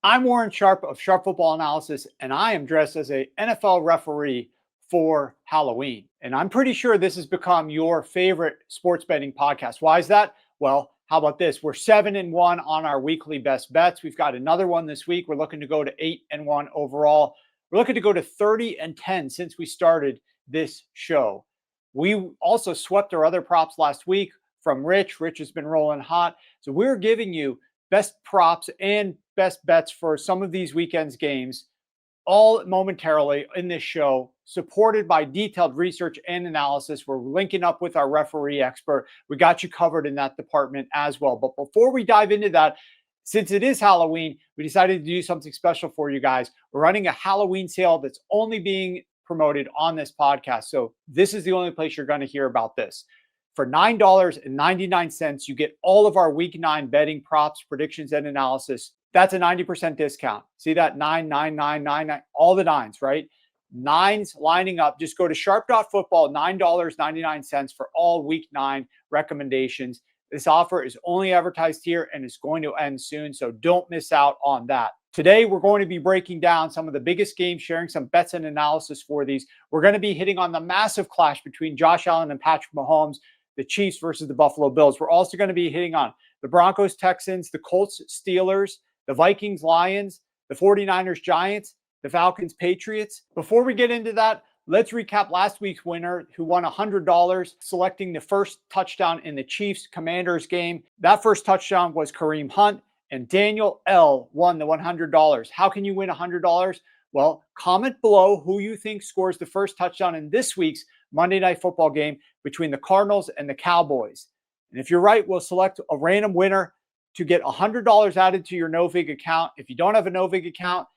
I'm Warren Sharp of Sharp Football Analysis, and I am dressed as a NFL referee for Halloween. And I'm pretty sure this has become your favorite sports betting podcast. Why is that? Well, how about this? We're 7-1 on our weekly best bets. We've got another one this week. We're looking to go to 8-1 overall. We're looking to go to 30-10 since we started this show. We also swept our other props last week from Rich. Rich has been rolling hot. So we're giving you best props and best bets for some of these weekend's games, all momentarily in this show, supported by detailed research and analysis. We're linking up with our referee expert. We got you covered in that department as well. But before we dive into that, since it is Halloween, we decided to do something special for you guys. We're running a Halloween sale that's only being promoted on this podcast. So this is the only place you're going to hear about this. For $9.99, you get all of our week 9 betting props, predictions, and analysis. That's a 90% discount. See that? 9, all the nines, right? Nines lining up. Just go to sharp.football, $9.99 for all week 9 recommendations. This offer is only advertised here and is going to end soon, so don't miss out on that. Today, we're going to be breaking down some of the biggest games, sharing some bets and analysis for these. We're going to be hitting on the massive clash between Josh Allen and Patrick Mahomes, the Chiefs versus the Buffalo Bills. We're also going to be hitting on the Broncos, Texans, the Colts, Steelers, the Vikings, Lions, the 49ers, Giants, the Falcons, Patriots. Before we get into that, let's recap last week's winner who won $100, selecting the first touchdown in the Chiefs Commanders game. That first touchdown was Kareem Hunt, and Daniel L. won the $100. How can you win $100? Well, comment below who you think scores the first touchdown in this week's Monday Night Football game between the Cardinals and the Cowboys. And if you're right, we'll select a random winner to get $100 added to your NoVig account. If you don't have a NoVig account,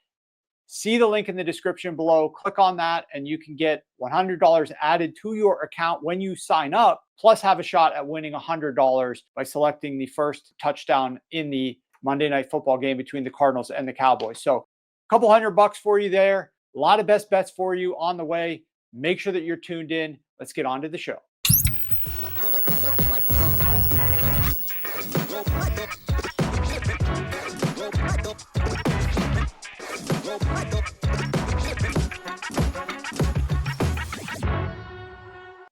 see the link in the description below. Click on that, and you can get $100 added to your account when you sign up, plus have a shot at winning $100 by selecting the first touchdown in the Monday Night Football game between the Cardinals and the Cowboys. So a couple $100 for you there. A lot of best bets for you on the way. Make sure that you're tuned in. Let's get on to the show.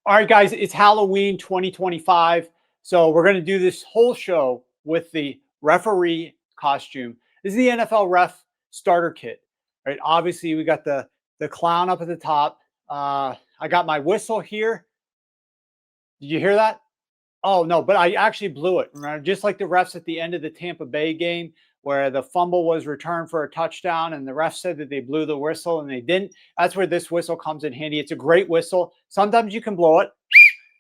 All right, guys, it's Halloween 2025. So we're going to do this whole show with the referee costume. This is the NFL ref starter kit, right? Obviously, we got the clown up at the top. I got my whistle here. Did you hear that? Oh, no, but I actually blew it. Remember, just like the refs at the end of the Tampa Bay game where the fumble was returned for a touchdown and the ref said that they blew the whistle and they didn't. That's where this whistle comes in handy. It's a great whistle. Sometimes you can blow it.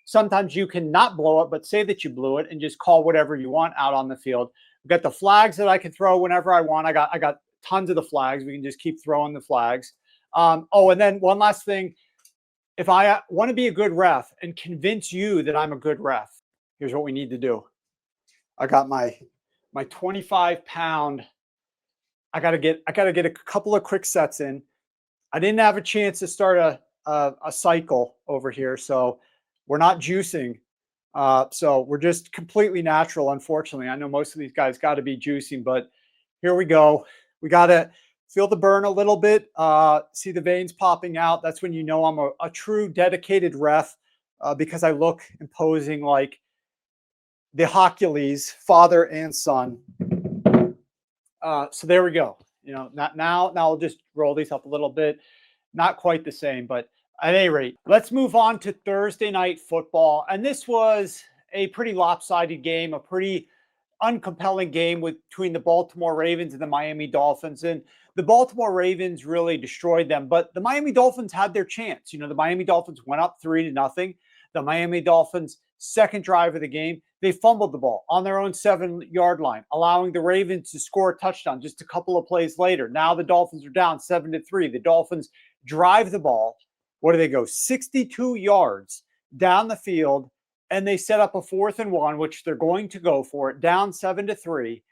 Sometimes you cannot blow it, but say that you blew it and just call whatever you want out on the field. We've got the flags that I can throw whenever I want. I got tons of the flags. We can just keep throwing the flags. And then one last thing. If I want to be a good ref and convince you that I'm a good ref, here's what we need to do. I got my 25-pound. I gotta get a couple of quick sets in. I didn't have a chance to start a cycle over here, so we're not juicing. So we're just completely natural, unfortunately. I know most of these guys got to be juicing, but here we go. We got to feel the burn a little bit. See the veins popping out. That's when you know I'm a true dedicated ref because I look imposing like the Hercules, father and son. So there we go. You know, now I'll just roll these up a little bit. Not quite the same, but at any rate, let's move on to Thursday Night Football. And this was a pretty lopsided game, a pretty uncompelling game between the Baltimore Ravens and the Miami Dolphins. And the Baltimore Ravens really destroyed them, but the Miami Dolphins had their chance. You know, the Miami Dolphins went up 3-0. The Miami Dolphins' second drive of the game, they fumbled the ball on their own 7-yard line, allowing the Ravens to score a touchdown just a couple of plays later. Now the Dolphins are down 7-3. The Dolphins drive the ball. What do they go? 62 yards down the field, and they set up a 4th and 1, which they're going to go for it, down 7-3,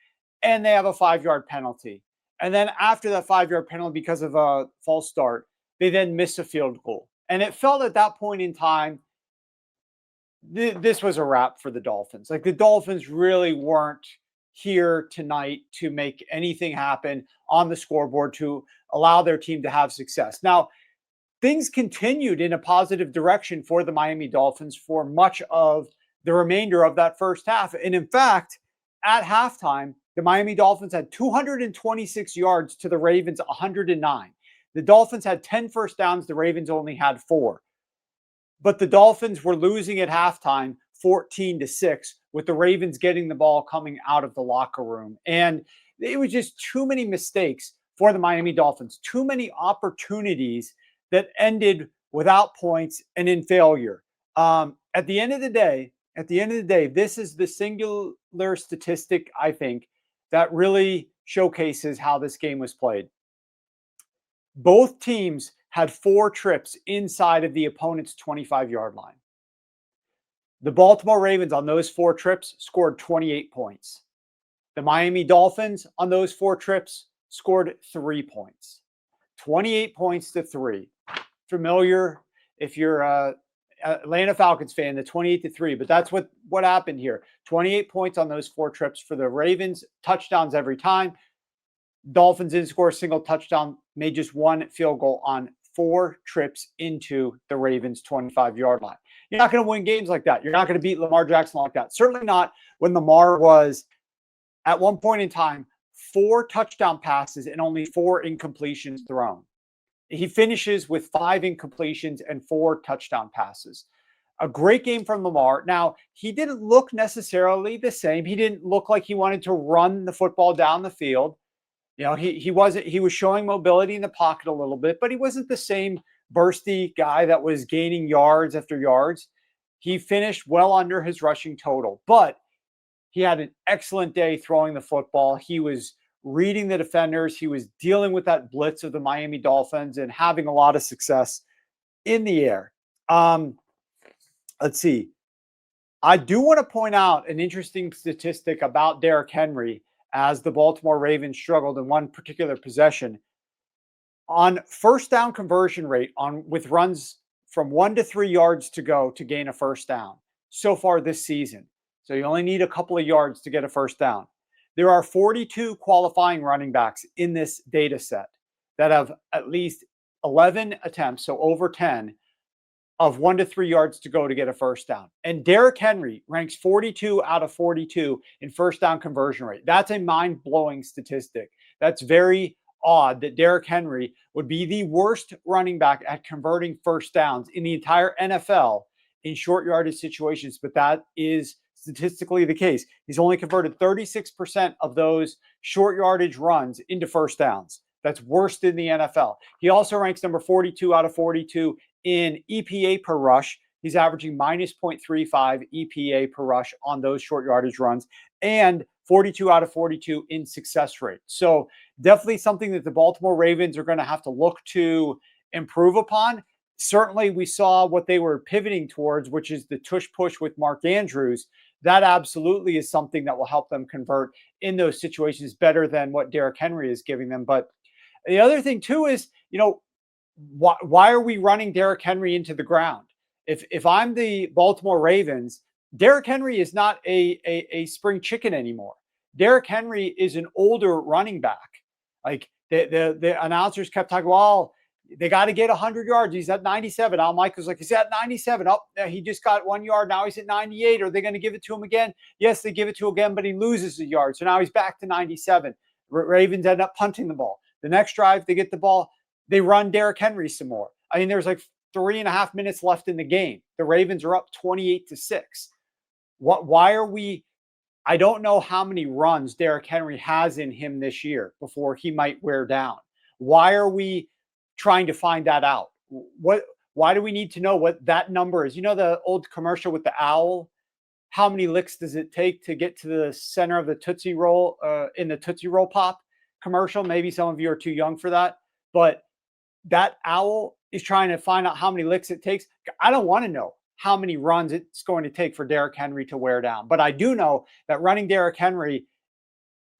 and they have a 5-yard penalty. And then after that 5-yard penalty, because of a false start, they then miss a field goal. And it felt at that point in time, this was a wrap for the Dolphins. Like the Dolphins really weren't here tonight to make anything happen on the scoreboard to allow their team to have success. Now, things continued in a positive direction for the Miami Dolphins for much of the remainder of that first half. And in fact, at halftime, the Miami Dolphins had 226 yards to the Ravens 109. The Dolphins had 10 first downs. The Ravens only had 4. But the Dolphins were losing at halftime 14-6, with the Ravens getting the ball coming out of the locker room. And it was just too many mistakes for the Miami Dolphins, too many opportunities that ended without points and in failure. At the end of the day, this is the singular statistic, I think, that really showcases how this game was played. Both teams had 4 trips inside of the opponent's 25-yard line. The Baltimore Ravens on those 4 trips scored 28 points. The Miami Dolphins on those 4 trips scored 3 points. 28 points to 3. Familiar if you're a Atlanta Falcons fan, the 28-3, but that's what happened here. 28 points on those 4 trips for the Ravens, touchdowns every time. Dolphins didn't score a single touchdown, made just 1 field goal on 4 trips into the Ravens' 25-yard line. You're not going to win games like that. You're not going to beat Lamar Jackson like that. Certainly not when Lamar was, at one point in time, 4 touchdown passes and only 4 incompletions thrown. He finishes with 5 incompletions and 4 touchdown passes. A great game from Lamar. Now, he didn't look necessarily the same. He didn't look like he wanted to run the football down the field. You know, he was showing mobility in the pocket a little bit, but he wasn't the same bursty guy that was gaining yards after yards. He finished well under his rushing total, but he had an excellent day throwing the football. He was reading the defenders. He was dealing with that blitz of the Miami Dolphins and having a lot of success in the air. Let's see. I do want to point out an interesting statistic about Derrick Henry as the Baltimore Ravens struggled in one particular possession. On first down conversion rate with runs from 1 to 3 yards to go to gain a first down so far this season. So you only need a couple of yards to get a first down. There are 42 qualifying running backs in this data set that have at least 11 attempts, so over 10, of 1 to 3 yards to go to get a first down. And Derrick Henry ranks 42 out of 42 in first down conversion rate. That's a mind-blowing statistic. That's very odd that Derrick Henry would be the worst running back at converting first downs in the entire NFL in short yardage situations, but that is statistically the case. He's only converted 36% of those short yardage runs into first downs. That's worst in the NFL. He also ranks number 42 out of 42 in EPA per rush. He's averaging minus 0.35 EPA per rush on those short yardage runs, and 42 out of 42 in success rate. So definitely something that the Baltimore Ravens are going to have to look to improve upon. Certainly we saw what they were pivoting towards, which is the tush push with Mark Andrews. That absolutely is something that will help them convert in those situations better than what Derrick Henry is giving them. But the other thing too is, you know, why are we running Derrick Henry into the ground? If I'm the Baltimore Ravens, Derrick Henry is not a spring chicken anymore. Derrick Henry is an older running back. Like the announcers kept talking, well, they got to get 100 yards. He's at 97. Al Michaels like, he's at 97. Oh, he just got 1 yard. Now he's at 98. Are they going to give it to him again? Yes, they give it to him again, but he loses a yard. So now he's back to 97. Ravens end up punting the ball. The next drive, they get the ball. They run Derrick Henry some more. I mean, there's like 3.5 minutes left in the game. The Ravens are up 28-6. Why are we? I don't know how many runs Derrick Henry has in him this year before he might wear down. Why are we trying to find that out? Why do we need to know what that number is? You know, the old commercial with the owl? How many licks does it take to get to the center of the Tootsie Roll in the Tootsie Roll Pop commercial? Maybe some of you are too young for that, but that owl is trying to find out how many licks it takes. I don't want to know how many runs it's going to take for Derrick Henry to wear down, but I do know that running Derrick Henry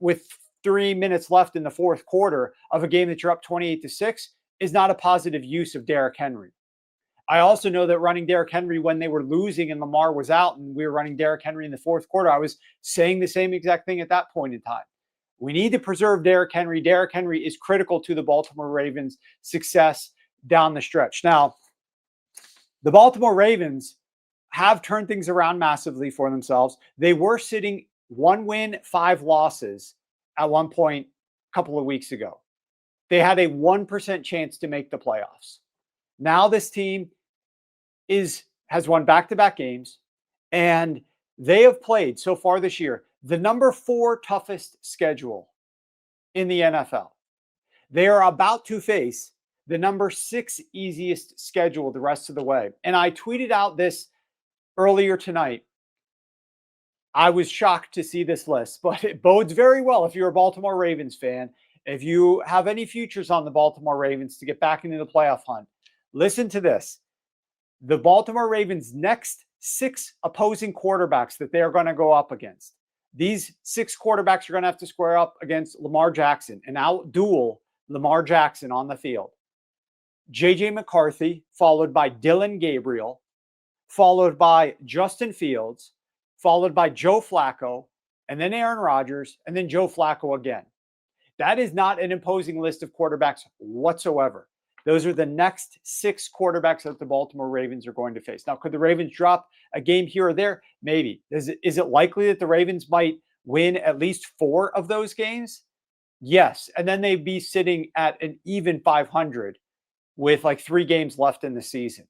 with 3 minutes left in the fourth quarter of a game that you're up 28-6 is not a positive use of Derrick Henry. I also know that running Derrick Henry when they were losing and Lamar was out and we were running Derrick Henry in the fourth quarter, I was saying the same exact thing at that point in time. We need to preserve Derrick Henry. Derrick Henry is critical to the Baltimore Ravens' success down the stretch. Now, the Baltimore Ravens have turned things around massively for themselves. They were sitting 1 win, 5 losses at one point a couple of weeks ago. They had a 1% chance to make the playoffs. Now this team has won back-to-back games, and they have played so far this year the number 4 toughest schedule in the NFL. They are about to face the number 6 easiest schedule the rest of the way. And I tweeted out this earlier tonight. I was shocked to see this list, but it bodes very well if you're a Baltimore Ravens fan. If you have any futures on the Baltimore Ravens to get back into the playoff hunt, listen to this. The Baltimore Ravens' next 6 opposing quarterbacks that they are going to go up against. These 6 quarterbacks are going to have to square up against Lamar Jackson and out-duel Lamar Jackson on the field. J.J. McCarthy, followed by Dylan Gabriel, followed by Justin Fields, followed by Joe Flacco, and then Aaron Rodgers, and then Joe Flacco again. That is not an imposing list of quarterbacks whatsoever. Those are the next 6 quarterbacks that the Baltimore Ravens are going to face. Now, could the Ravens drop a game here or there? Maybe. Is it likely that the Ravens might win at least 4 of those games? Yes. And then they'd be sitting at an even 500 with like 3 games left in the season.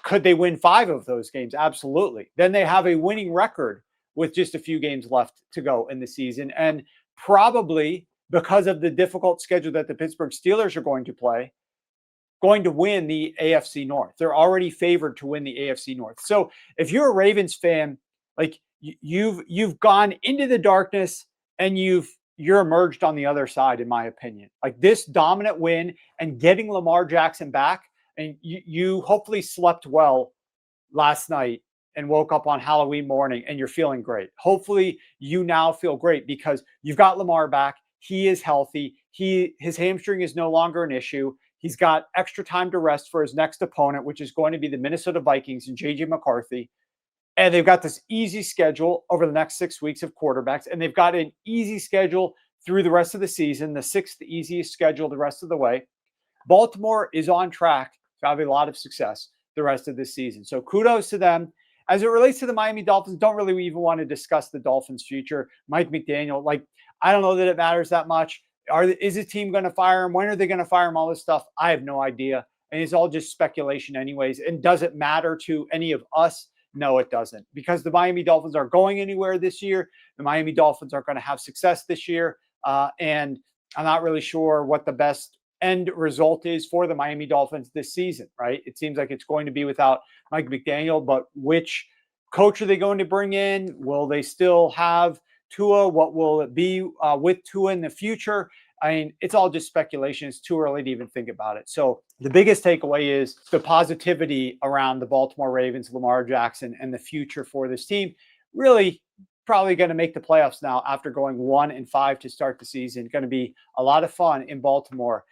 Could they win 5 of those games? Absolutely. Then they have a winning record with just a few games left to go in the season. And probably because of the difficult schedule that the Pittsburgh Steelers are going to play, going to win the AFC North. They're already favored to win the AFC North. So if you're a Ravens fan, like you've gone into the darkness and you're emerged on the other side, in my opinion. Like this dominant win and getting Lamar Jackson back, and you hopefully slept well last night and woke up on Halloween morning and you're feeling great. Hopefully you now feel great because you've got Lamar back. He is healthy. His hamstring is no longer an issue. He's got extra time to rest for his next opponent, which is going to be the Minnesota Vikings and J.J. McCarthy. And they've got this easy schedule over the next 6 weeks of quarterbacks. And they've got an easy schedule through the rest of the season, the 6th easiest schedule the rest of the way. Baltimore is on track to have a lot of success the rest of this season. So kudos to them. As it relates to the Miami Dolphins, don't really even want to discuss the Dolphins' future. Mike McDaniel, I don't know that it matters that much. Is his team going to fire him? When are they going to fire him? All this stuff, I have no idea. And it's all just speculation anyways. And does it matter to any of us? No, it doesn't. Because the Miami Dolphins aren't going anywhere this year. The Miami Dolphins are going to have success this year. And I'm not really sure what the best end result is for the Miami Dolphins this season, right? It seems like it's going to be without Mike McDaniel, but which coach are they going to bring in? Will they still have Tua? What will it be with Tua in the future? I mean, it's all just speculation. It's too early to even think about it. So the biggest takeaway is the positivity around the Baltimore Ravens, Lamar Jackson, and the future for this team. Really probably going to make the playoffs now after going 1-5 to start the season. Going to be a lot of fun in Baltimore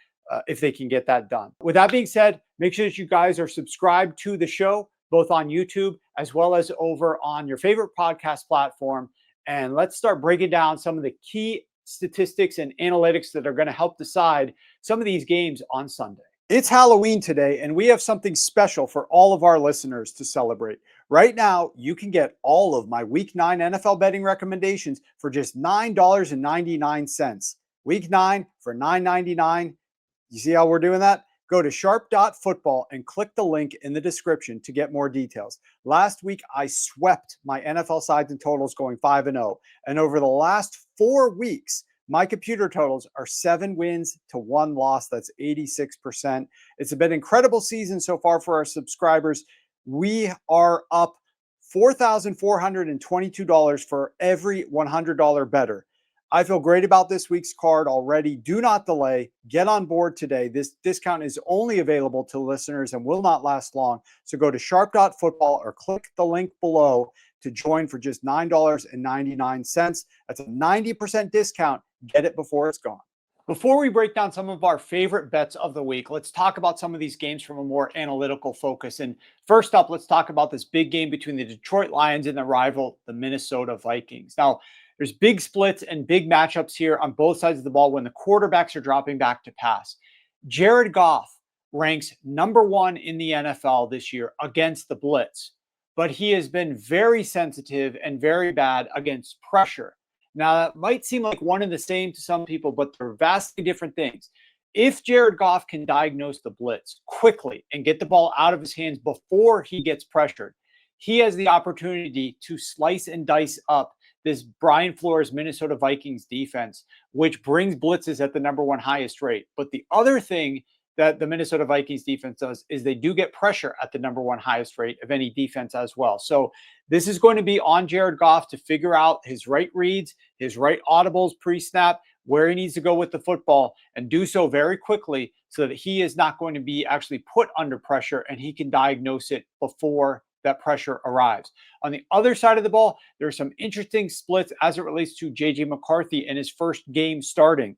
if they can get that done. With that being said, make sure that you guys are subscribed to the show, both on YouTube as well as over on your favorite podcast platform. And let's start breaking down some of the key statistics and analytics that are going to help decide some of these games on Sunday. It's Halloween today, and we have something special for all of our listeners to celebrate. Right now, you can get all of my Week 9 NFL betting recommendations for just $9.99. Week 9 for $9.99. You see how we're doing that? Go to sharp.football and click the link in the description to get more details. Last week, I swept my NFL sides and totals going 5-0. And over the last 4 weeks, my computer totals are 7 wins to 1 loss. That's 86%. It's been an incredible season so far for our subscribers. We are up $4,422 for every $100 better. I feel great about this week's card already. Do not delay. Get on board today. This discount is only available to listeners and will not last long. So go to sharp.football or click the link below to join for just $9.99. That's a 90% discount. Get it before it's gone. Before we break down some of our favorite bets of the week, let's talk about some of these games from a more analytical focus. And first up, let's talk about this big game between the Detroit Lions and their rival, the Minnesota Vikings. Now, there's big splits and big matchups here on both sides of the ball when the quarterbacks are dropping back to pass. Jared Goff ranks number one in the NFL this year against the blitz, but he has been very sensitive and very bad against pressure. Now, that might seem like one and the same to some people, but they're vastly different things. If Jared Goff can diagnose the blitz quickly and get the ball out of his hands before he gets pressured, he has the opportunity to slice and dice up this Brian Flores Minnesota Vikings defense, which brings blitzes at the number one highest rate. But the other thing that the Minnesota Vikings defense does is they do get pressure at the number one highest rate of any defense as well. So this is going to be on Jared Goff to figure out his right reads, his right audibles pre-snap, where he needs to go with the football, and do so very quickly so that he is not going to be actually put under pressure and he can diagnose it before that pressure arrives. On the other side of the ball, there are some interesting splits as it relates to JJ McCarthy in his first game starting.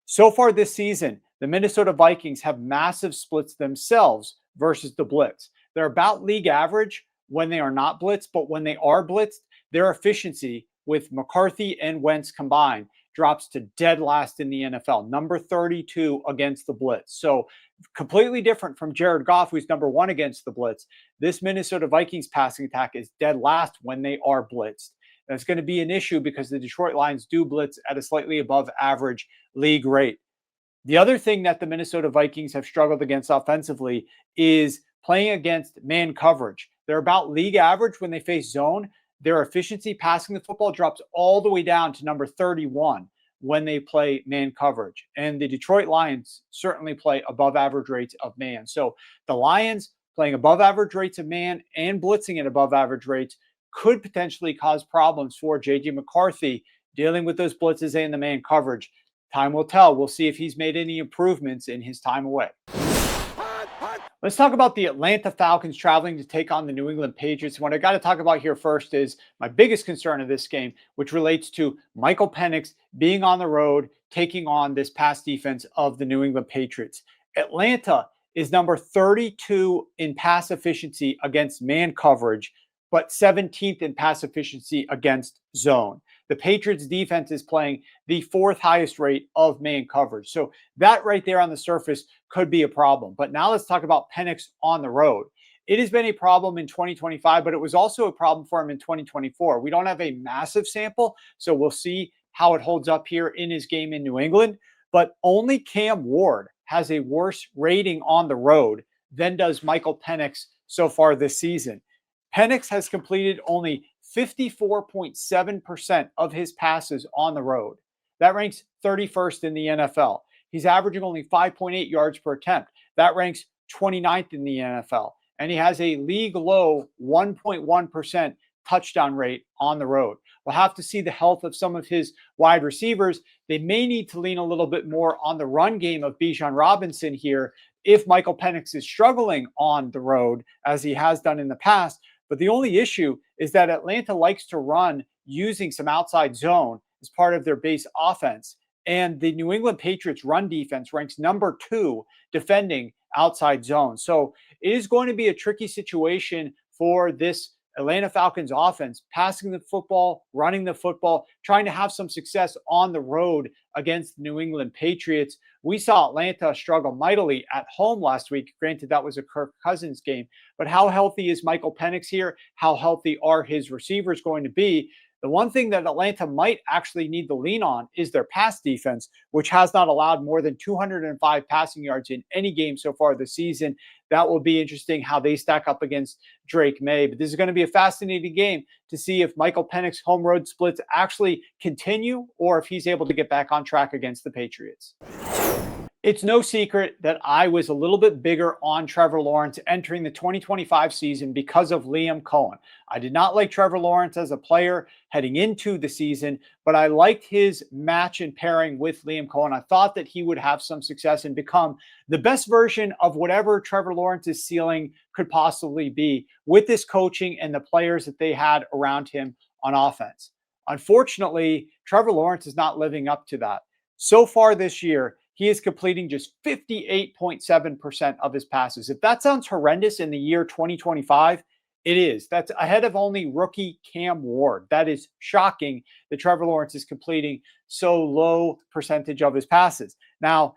So far this season, the Minnesota Vikings have massive splits themselves versus the blitz. They're about league average when they are not blitzed, but when they are blitzed, their efficiency with McCarthy and Wentz combined drops to dead last in the NFL, number 32 against the blitz. So completely different from Jared Goff, who's number one against the blitz. This Minnesota Vikings passing attack is dead last when they are blitzed. That's going to be an issue because the Detroit Lions do blitz at a slightly above average league rate. The other thing that the Minnesota Vikings have struggled against offensively is playing against man coverage. They're about league average when they face zone. Their efficiency passing the football drops all the way down to number 31 when they play man coverage. And the Detroit Lions certainly play above average rates of man. So the Lions playing above average rates of man and blitzing at above average rates could potentially cause problems for JJ McCarthy dealing with those blitzes and the man coverage. Time will tell. We'll see if he's made any improvements in his time away. Let's talk about the Atlanta Falcons traveling to take on the New England Patriots. What I got to talk about here first is my biggest concern of this game, which relates to Michael Penix being on the road, taking on this pass defense of the New England Patriots. Atlanta is number 32 in pass efficiency against man coverage, but 17th in pass efficiency against zone. The Patriots defense is playing the fourth highest rate of man coverage. So that right there on the surface could be a problem. But now let's talk about Penix on the road. It has been a problem in 2025, but it was also a problem for him in 2024. We don't have a massive sample, so we'll see how it holds up here in his game in New England. But only Cam Ward has a worse rating on the road than does Michael Penix so far this season. Penix has completed only 54.7% of his passes on the road. That ranks 31st in the NFL. He's averaging only 5.8 yards per attempt. That ranks 29th in the NFL. And he has a league low 1.1% touchdown rate on the road. We'll have to see the health of some of his wide receivers. They may need to lean a little bit more on the run game of Bijan Robinson here if Michael Penix is struggling on the road, as he has done in the past. But the only issue is that Atlanta likes to run using some outside zone as part of their base offense. And the New England Patriots run defense ranks number 2 defending outside zone. So it is going to be a tricky situation for this Atlanta Falcons offense, passing the football, running the football, trying to have some success on the road against the New England Patriots. We saw Atlanta struggle mightily at home last week. Granted, that was a Kirk Cousins game, but how healthy is Michael Penix here? How healthy are his receivers going to be? The one thing that Atlanta might actually need to lean on is their pass defense, which has not allowed more than 205 passing yards in any game so far this season. That will be interesting how they stack up against Drake May. But this is going to be a fascinating game to see if Michael Penix home road splits actually continue or if he's able to get back on track against the Patriots. It's no secret that I was a little bit bigger on Trevor Lawrence entering the 2025 season because of Liam Cohen. I did not like Trevor Lawrence as a player heading into the season, but I liked his match and pairing with Liam Cohen. I thought that he would have some success and become the best version of whatever Trevor Lawrence's ceiling could possibly be with this coaching and the players that they had around him on offense. Unfortunately, Trevor Lawrence is not living up to that. So far this year, he is completing just 58.7% of his passes. If that sounds horrendous in the year 2025, it is. That's ahead of only rookie Cam Ward. That is shocking that Trevor Lawrence is completing so low percentage of his passes. Now,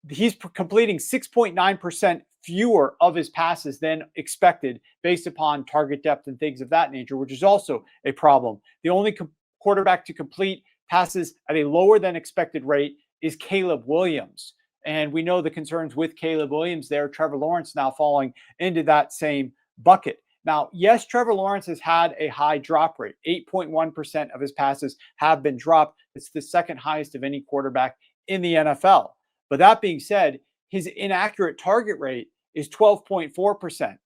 he's completing 6.9% fewer of his passes than expected based upon target depth and things of that nature, which is also a problem. The only quarterback to complete passes at a lower than expected rate is Caleb Williams. And we know the concerns with Caleb Williams there. Trevor Lawrence now falling into that same bucket. Now, yes, Trevor Lawrence has had a high drop rate. 8.1% of his passes have been dropped. It's the second highest of any quarterback in the NFL. But that being said, his inaccurate target rate is 12.4%.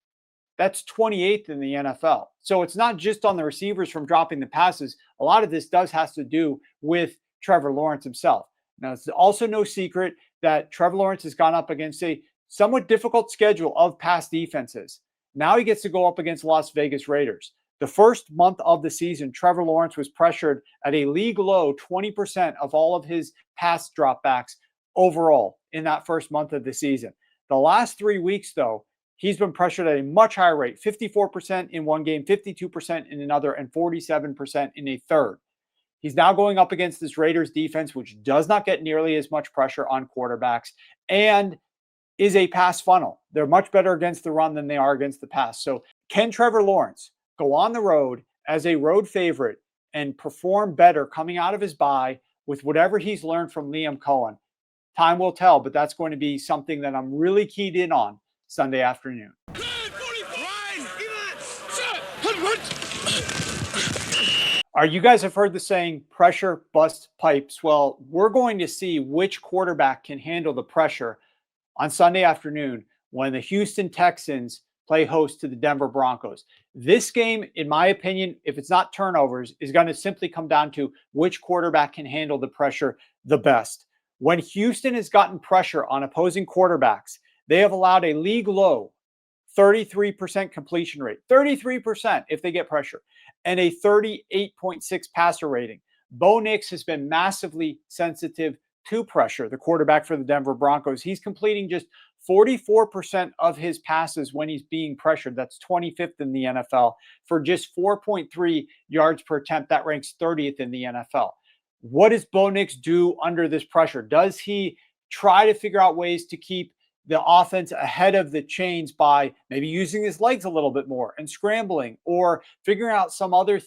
That's 28th in the NFL. So it's not just on the receivers from dropping the passes. A lot of this has to do with Trevor Lawrence himself. Now, it's also no secret that Trevor Lawrence has gone up against a somewhat difficult schedule of pass defenses. Now he gets to go up against Las Vegas Raiders. The first month of the season, Trevor Lawrence was pressured at a league low 20% of all of his pass dropbacks overall in that first month of the season. The last 3 weeks, though, he's been pressured at a much higher rate, 54% in one game, 52% in another, and 47% in a third. He's now going up against this Raiders defense, which does not get nearly as much pressure on quarterbacks and is a pass funnel. They're much better against the run than they are against the pass. So can Trevor Lawrence go on the road as a road favorite and perform better coming out of his bye with whatever he's learned from Liam Cohen? Time will tell, but that's going to be something that I'm really keyed in on Sunday afternoon. All right, you guys have heard the saying, pressure busts pipes. Well, we're going to see which quarterback can handle the pressure on Sunday afternoon when the Houston Texans play host to the Denver Broncos. This game, in my opinion, if it's not turnovers, is going to simply come down to which quarterback can handle the pressure the best. When Houston has gotten pressure on opposing quarterbacks, they have allowed a league low 33% completion rate, 33% if they get pressure, and a 38.6 passer rating. Bo Nix has been massively sensitive to pressure, the quarterback for the Denver Broncos. He's completing just 44% of his passes when he's being pressured. That's 25th in the NFL for just 4.3 yards per attempt. That ranks 30th in the NFL. What does Bo Nix do under this pressure? Does he try to figure out ways to keep the offense ahead of the chains by maybe using his legs a little bit more and scrambling, or figuring out some other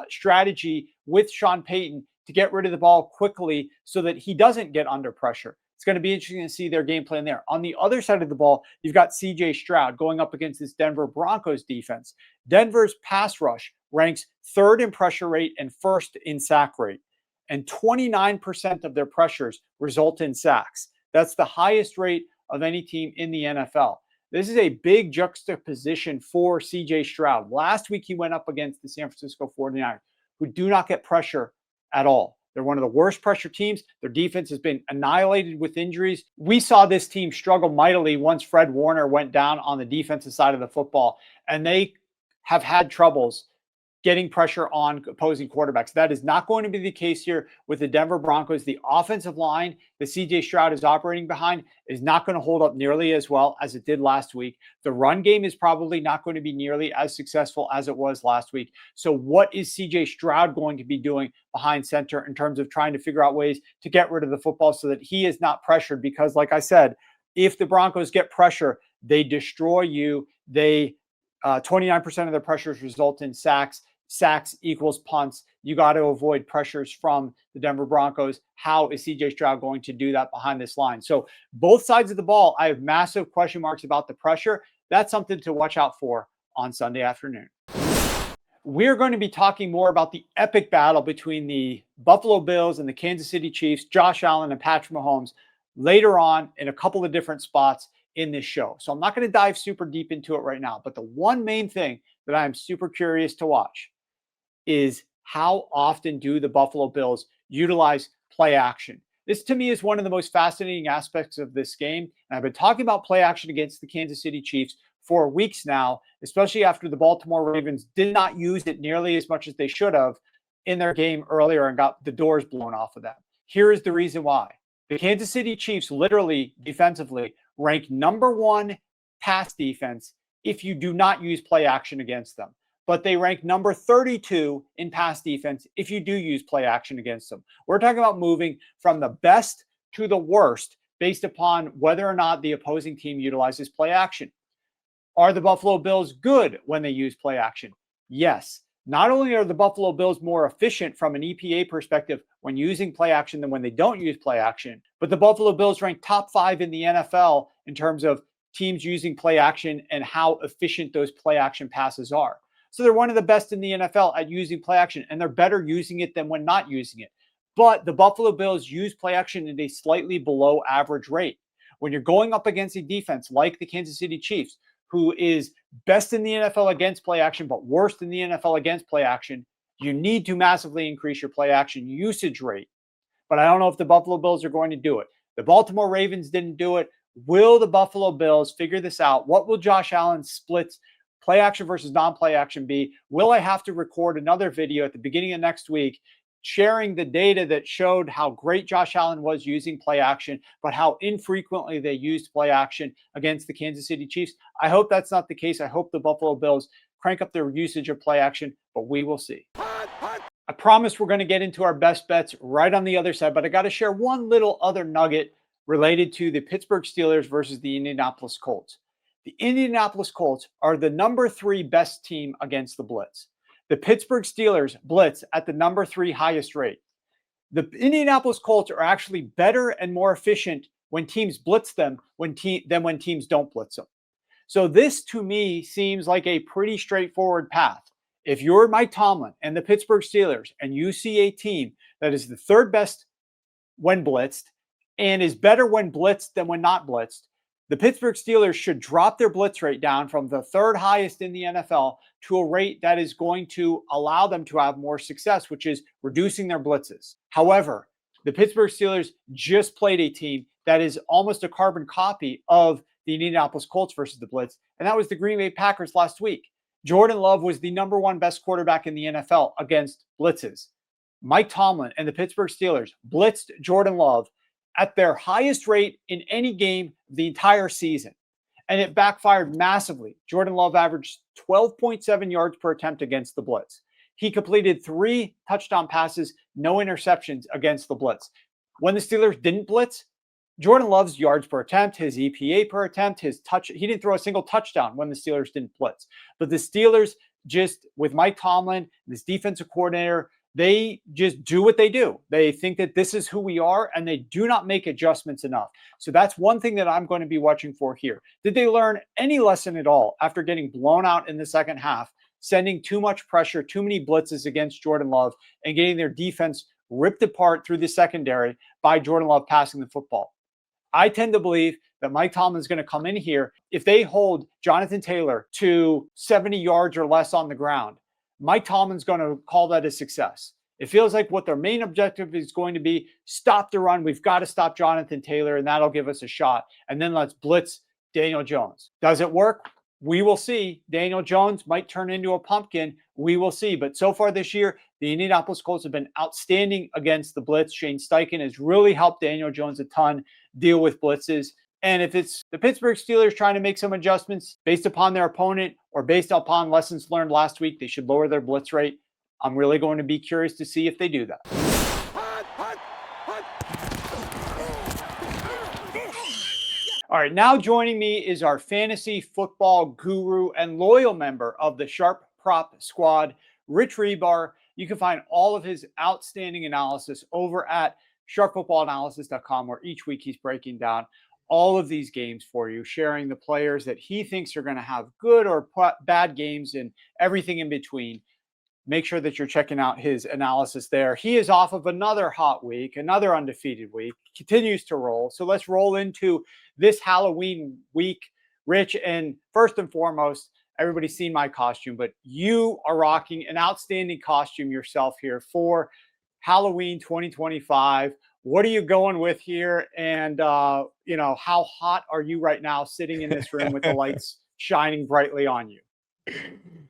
strategy with Sean Payton to get rid of the ball quickly so that he doesn't get under pressure? It's going to be interesting to see their game plan there. On the other side of the ball, you've got CJ Stroud going up against this Denver Broncos defense. Denver's pass rush ranks third in pressure rate and first in sack rate, and 29% of their pressures result in sacks. That's the highest rate of any team in the NFL. This is a big juxtaposition for CJ Stroud. Last week, he went up against the San Francisco 49ers, who do not get pressure at all. They're one of the worst pressure teams. Their defense has been annihilated with injuries. We saw this team struggle mightily once Fred Warner went down on the defensive side of the football, and they have had troubles getting pressure on opposing quarterbacks. That is not going to be the case here with the Denver Broncos. The offensive line that CJ Stroud is operating behind is not going to hold up nearly as well as it did last week. The run game is probably not going to be nearly as successful as it was last week. So what is CJ Stroud going to be doing behind center in terms of trying to figure out ways to get rid of the football so that he is not pressured? Because like I said, if the Broncos get pressure, they destroy you. They 29% of their pressures result in sacks. Sacks equals punts. You got to avoid pressures from the Denver Broncos. How is CJ Stroud going to do that behind this line? So both sides of the ball, I have massive question marks about the pressure. That's something to watch out for on Sunday afternoon. We're going to be talking more about the epic battle between the Buffalo Bills and the Kansas City Chiefs, Josh Allen and Patrick Mahomes, later on in a couple of different spots in this show. So I'm not going to dive super deep into it right now, but the one main thing that I'm super curious to watch is how often do the Buffalo Bills utilize play action? This to me is one of the most fascinating aspects of this game. And I've been talking about play action against the Kansas City Chiefs for weeks now, especially after the Baltimore Ravens did not use it nearly as much as they should have in their game earlier and got the doors blown off of them. Here is the reason why. The Kansas City Chiefs literally defensively rank number 1 pass defense if you do not use play action against them. But they rank number 32 in pass defense if you do use play action against them. We're talking about moving from the best to the worst based upon whether or not the opposing team utilizes play action. Are the Buffalo Bills good when they use play action? Yes. Not only are the Buffalo Bills more efficient from an EPA perspective when using play action than when they don't use play action, but the Buffalo Bills rank top 5 in the NFL in terms of teams using play action and how efficient those play action passes are. So they're one of the best in the NFL at using play action, and they're better using it than when not using it. But the Buffalo Bills use play action at a slightly below average rate. When you're going up against a defense like the Kansas City Chiefs, who is best in the NFL against play action, but worst in the NFL against play action, you need to massively increase your play action usage rate. But I don't know if the Buffalo Bills are going to do it. The Baltimore Ravens didn't do it. Will the Buffalo Bills figure this out? What will Josh Allen's splits, play action versus non-play action, be? Will I have to record another video at the beginning of next week sharing the data that showed how great Josh Allen was using play action, but how infrequently they used play action against the Kansas City Chiefs? I hope that's not the case. I hope the Buffalo Bills crank up their usage of play action, but we will see. I promise we're going to get into our best bets right on the other side, but I got to share one little other nugget related to the Pittsburgh Steelers versus the Indianapolis Colts. The Indianapolis Colts are the number 3 best team against the blitz. The Pittsburgh Steelers blitz at the number 3 highest rate. The Indianapolis Colts are actually better and more efficient when teams blitz them than when teams don't blitz them. So this to me seems like a pretty straightforward path. If you're Mike Tomlin and the Pittsburgh Steelers and you see a team that is the 3rd best when blitzed and is better when blitzed than when not blitzed, the Pittsburgh Steelers should drop their blitz rate down from the 3rd highest in the NFL to a rate that is going to allow them to have more success, which is reducing their blitzes. However, the Pittsburgh Steelers just played a team that is almost a carbon copy of the Indianapolis Colts versus the blitz, and that was the Green Bay Packers last week. Jordan Love was the number 1 best quarterback in the NFL against blitzes. Mike Tomlin and the Pittsburgh Steelers blitzed Jordan Love at their highest rate in any game the entire season. And it backfired massively. Jordan Love averaged 12.7 yards per attempt against the blitz. He completed 3 touchdown passes, no interceptions against the blitz. When the Steelers didn't blitz, Jordan Love's yards per attempt, his EPA per attempt, he didn't throw a single touchdown when the Steelers didn't blitz. But the Steelers just, with Mike Tomlin, this defensive coordinator, they just do what they do. They think that this is who we are, and they do not make adjustments enough. So that's one thing that I'm going to be watching for here. Did they learn any lesson at all after getting blown out in the second half, sending too much pressure, too many blitzes against Jordan Love, and getting their defense ripped apart through the secondary by Jordan Love passing the football? I tend to believe that Mike Tomlin is going to come in here. If they hold Jonathan Taylor to 70 yards or less on the ground, Mike Tomlin's going to call that a success. It feels like what their main objective is going to be, stop the run. We've got to stop Jonathan Taylor, and that'll give us a shot. And then let's blitz Daniel Jones. Does it work? We will see. Daniel Jones might turn into a pumpkin. We will see. But so far this year, the Indianapolis Colts have been outstanding against the blitz. Shane Steichen has really helped Daniel Jones a ton deal with blitzes. And if it's the Pittsburgh Steelers trying to make some adjustments based upon their opponent or based upon lessons learned last week, they should lower their blitz rate. I'm really going to be curious to see if they do that. All right, now joining me is our fantasy football guru and loyal member of the Sharp Prop Squad, Rich Hribar. You can find all of his outstanding analysis over at sharpfootballanalysis.com, where each week he's breaking down all of these games for you, sharing the players that he thinks are going to have good or bad games and everything in between. Make sure that you're checking out his analysis there. He is off of another hot week, another undefeated week, continues to roll. So let's roll into this Halloween week, Rich. And first and foremost, everybody's seen my costume, but you are rocking an outstanding costume yourself here for Halloween 2025. What are you going with here? And, how hot are you right now sitting in this room with the lights shining brightly on you?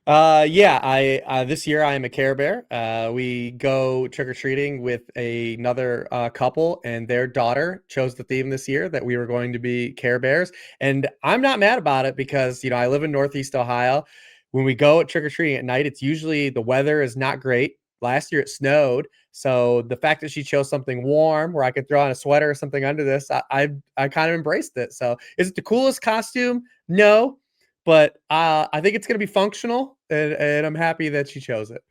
Yeah, I this year I am a Care Bear. We go trick-or-treating with another couple, and their daughter chose the theme this year that we were going to be Care Bears. And I'm not mad about it because, I live in Northeast Ohio. When we go trick-or-treating at night, it's usually the weather is not great. Last year it snowed. So the fact that she chose something warm where I could throw on a sweater or something under this, I kind of embraced it. So is it the coolest costume? No, but I think it's going to be functional, and I'm happy that she chose it.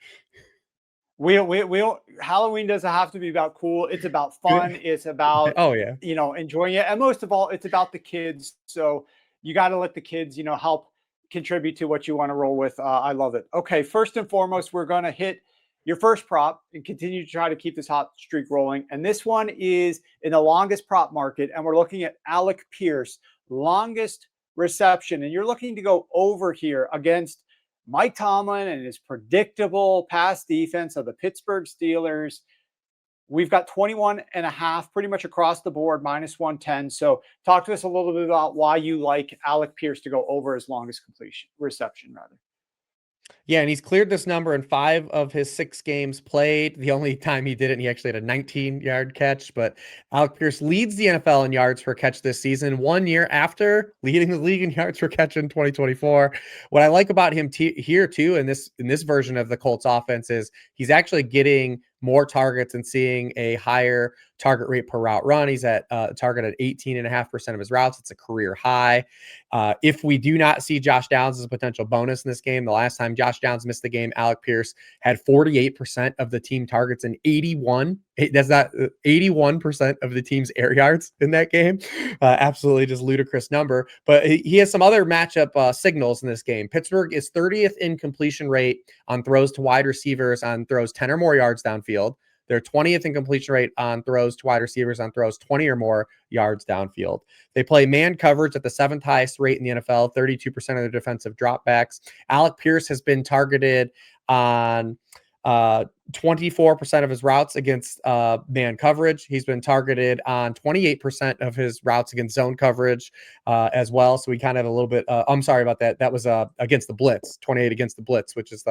We don't, Halloween doesn't have to be about cool. It's about fun. It's about, Oh yeah. enjoying it. And most of all, it's about the kids. So you got to let the kids, help contribute to what you want to roll with. I love it. Okay. First and foremost, we're going to hit your first prop and continue to try to keep this hot streak rolling. And this one is in the longest prop market. And we're looking at Alec Pierce, longest reception. And you're looking to go over here against Mike Tomlin and his predictable pass defense of the Pittsburgh Steelers. We've got 21 and a half pretty much across the board, minus 110. So talk to us a little bit about why you like Alec Pierce to go over his longest completion reception, rather. Yeah, and he's cleared this number in 5 of his 6 games played. The only time he didn't, he actually had a 19-yard catch. But Alec Pierce leads the NFL in yards per catch this season, 1 year after leading the league in yards per catch in 2024. What I like about him here too, in this version of the Colts offense, is he's actually getting more targets and seeing a higher target rate per route run. He's at target at 18.5% of his routes. It's a career high. If we do not see Josh Downs as a potential bonus in this game, the last time Josh Downs missed the game, Alec Pierce had 48% of the team targets and 81% of the team's air yards in that game. Absolutely just ludicrous number. But he has some other matchup signals in this game. Pittsburgh is 30th in completion rate on throws to wide receivers on throws 10 or more yards downfield. They're 20th in completion rate on throws to wide receivers on throws 20 or more yards downfield. They play man coverage at the 7th highest rate in the NFL, 32% of their defensive dropbacks. Alec Pierce has been targeted on 24% of his routes against man coverage. He's been targeted on 28% of his routes against zone coverage as well. So we kind of have a little bit, I'm sorry about that. That was against the blitz, 28 against the blitz, which is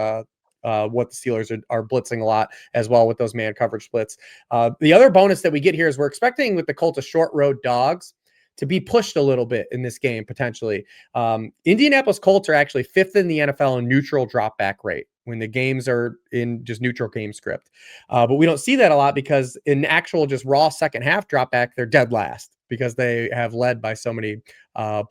what the Steelers are blitzing a lot as well with those man coverage splits. The other bonus that we get here is we're expecting with the Colts of short road dogs to be pushed a little bit in this game potentially. Indianapolis Colts are actually 5th in the NFL in neutral drop back rate when the games are in just neutral game script. But we don't see that a lot because in actual just raw second half drop back, they're dead last because they have led by so many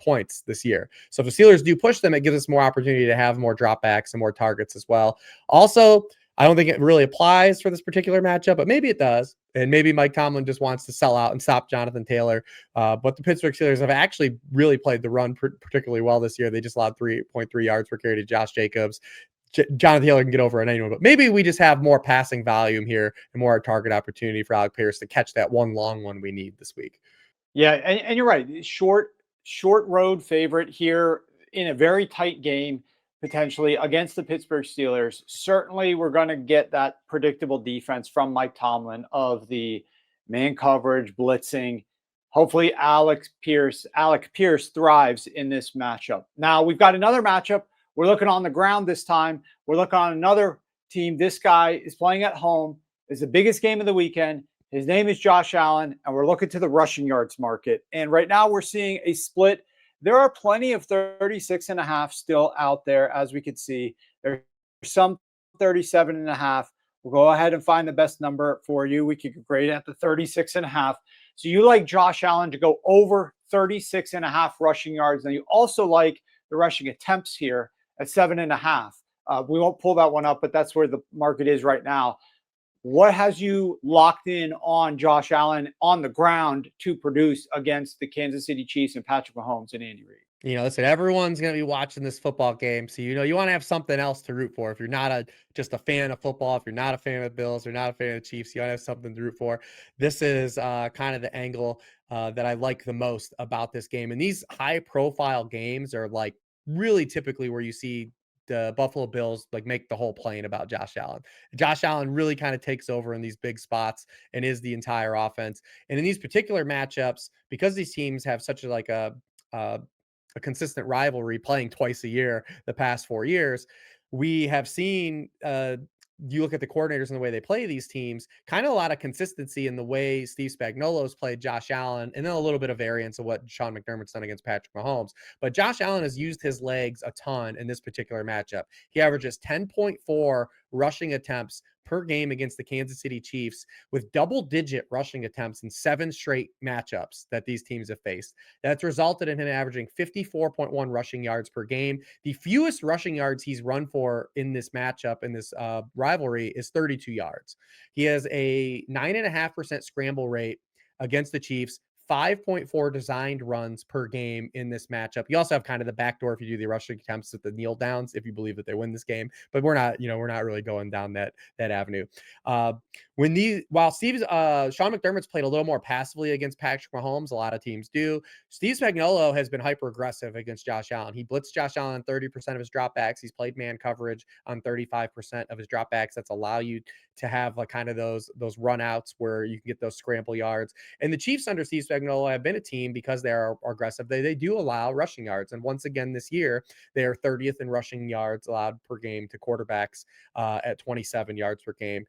points this year. So if the Steelers do push them, it gives us more opportunity to have more dropbacks and more targets as well. Also, I don't think it really applies for this particular matchup, but maybe it does. And maybe Mike Tomlin just wants to sell out and stop Jonathan Taylor. But the Pittsburgh Steelers have actually really played the run particularly well this year. They just allowed 3.3 yards per carry to Josh Jacobs. Jonathan Taylor can get over on anyone, but maybe we just have more passing volume here and more target opportunity for Alec Pierce to catch that one long one we need this week. Yeah, and you're right. Short road favorite here in a very tight game, potentially against the Pittsburgh Steelers. Certainly, we're going to get that predictable defense from Mike Tomlin of the man coverage, blitzing. Hopefully, Alec Pierce thrives in this matchup. Now we've got another matchup. We're looking on the ground this time. We're looking on another team. This guy is playing at home. It's the biggest game of the weekend. His name is Josh Allen, and we're looking to the rushing yards market. And right now we're seeing a split. There are plenty of 36 and a half still out there, as we can see. There's some 37 and a half. We'll go ahead and find the best number for you. We could grade it at the 36 and a half. So you like Josh Allen to go over 36 and a half rushing yards. And you also like the rushing attempts here at 7.5. We won't pull that one up, but that's where the market is right now. What has you locked in on Josh Allen on the ground to produce against the Kansas City Chiefs and Patrick Mahomes and Andy Reid? Listen, everyone's going to be watching this football game. So, you want to have something else to root for. If you're not just a fan of football, if you're not a fan of the Bills, or not a fan of the Chiefs, you want to have something to root for. This is kind of the angle that I like the most about this game. And these high profile games are like really typically where you see the Buffalo Bills like make the whole plane about Josh Allen. Josh Allen really kind of takes over in these big spots and is the entire offense. And in these particular matchups, because these teams have such a a consistent rivalry playing twice a year the past 4 years, we have seen you look at the coordinators and the way they play these teams, kind of a lot of consistency in the way Steve Spagnuolo's played Josh Allen, and then a little bit of variance of what Sean McDermott's done against Patrick Mahomes. But Josh Allen has used his legs a ton in this particular matchup. He averages 10.4 rushing attempts per game against the Kansas City Chiefs, with double-digit rushing attempts in 7 straight matchups that these teams have faced. That's resulted in him averaging 54.1 rushing yards per game. The fewest rushing yards he's run for in this matchup, in this rivalry, is 32 yards. He has a 9.5% scramble rate against the Chiefs, 5.4 designed runs per game in this matchup. You also have kind of the backdoor if you do the rushing attempts with the kneel downs, if you believe that they win this game. But we're not really going down that avenue. While Sean McDermott's played a little more passively against Patrick Mahomes, a lot of teams do. Steve Spagnuolo has been hyper aggressive against Josh Allen. He blitzed Josh Allen on 30% of his dropbacks. He's played man coverage on 35% of his dropbacks. That's allow you to have like kind of those run outs where you can get those scramble yards. And the Chiefs under Steve Spagnuolo have been a team, because they are aggressive, they do allow rushing yards. And once again this year, they are 30th in rushing yards allowed per game to quarterbacks at 27 yards per game.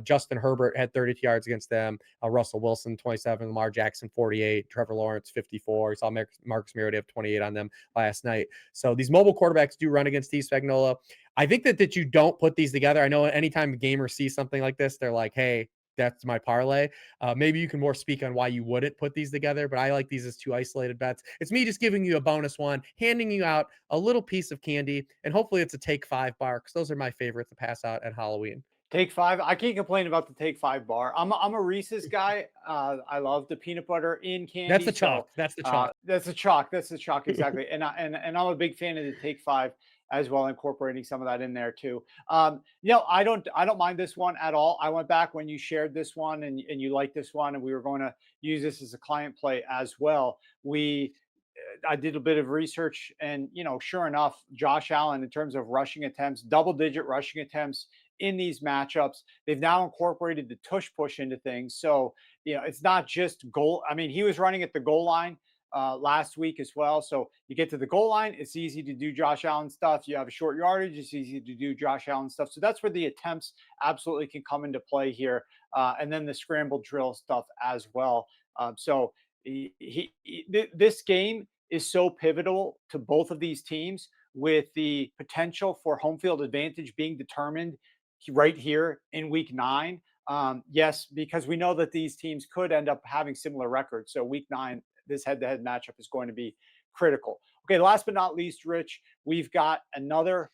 Justin Herbert had 32 yards against them. Russell Wilson 27, Lamar Jackson 48, Trevor Lawrence 54. We saw Marcus Mariota have 28 on them last night. So these mobile quarterbacks do run against Steve Spagnuolo. I think that you don't put these together. I know anytime gamers see something like this, they're like, hey, that's my parlay. Maybe you can more speak on why you wouldn't put these together, but I like these as 2 isolated bets. It's me just giving you a bonus one, handing you out a little piece of candy, and hopefully it's a Take 5 bar, because those are my favorite to pass out at Halloween. Take 5. I can't complain about the Take 5 bar. I'm a Reese's guy. I love the peanut butter in candy. That's the chalk. That's the chalk. That's the chalk. That's the chalk, exactly. And I'm a big fan of the Take 5 as well, incorporating some of that in there too. I don't mind this one at all. I went back when you shared this one and you liked this one, and we were going to use this as a client play as well. I did a bit of research, and sure enough, Josh Allen, in terms of rushing attempts, double-digit rushing attempts in these matchups. They've now incorporated the tush push into things, so it's not just goal. I mean, he was running at the goal line last week as well. So you get to the goal line, it's easy to do Josh Allen stuff. You have a short yardage, it's easy to do Josh Allen stuff. So that's where the attempts absolutely can come into play here, and then the scramble drill stuff as well. This game is so pivotal to both of these teams, with the potential for home field advantage being determined right here in week 9. Yes, because we know that these teams could end up having similar records. So week 9, this head-to-head matchup is going to be critical. Okay, last but not least, Rich, we've got another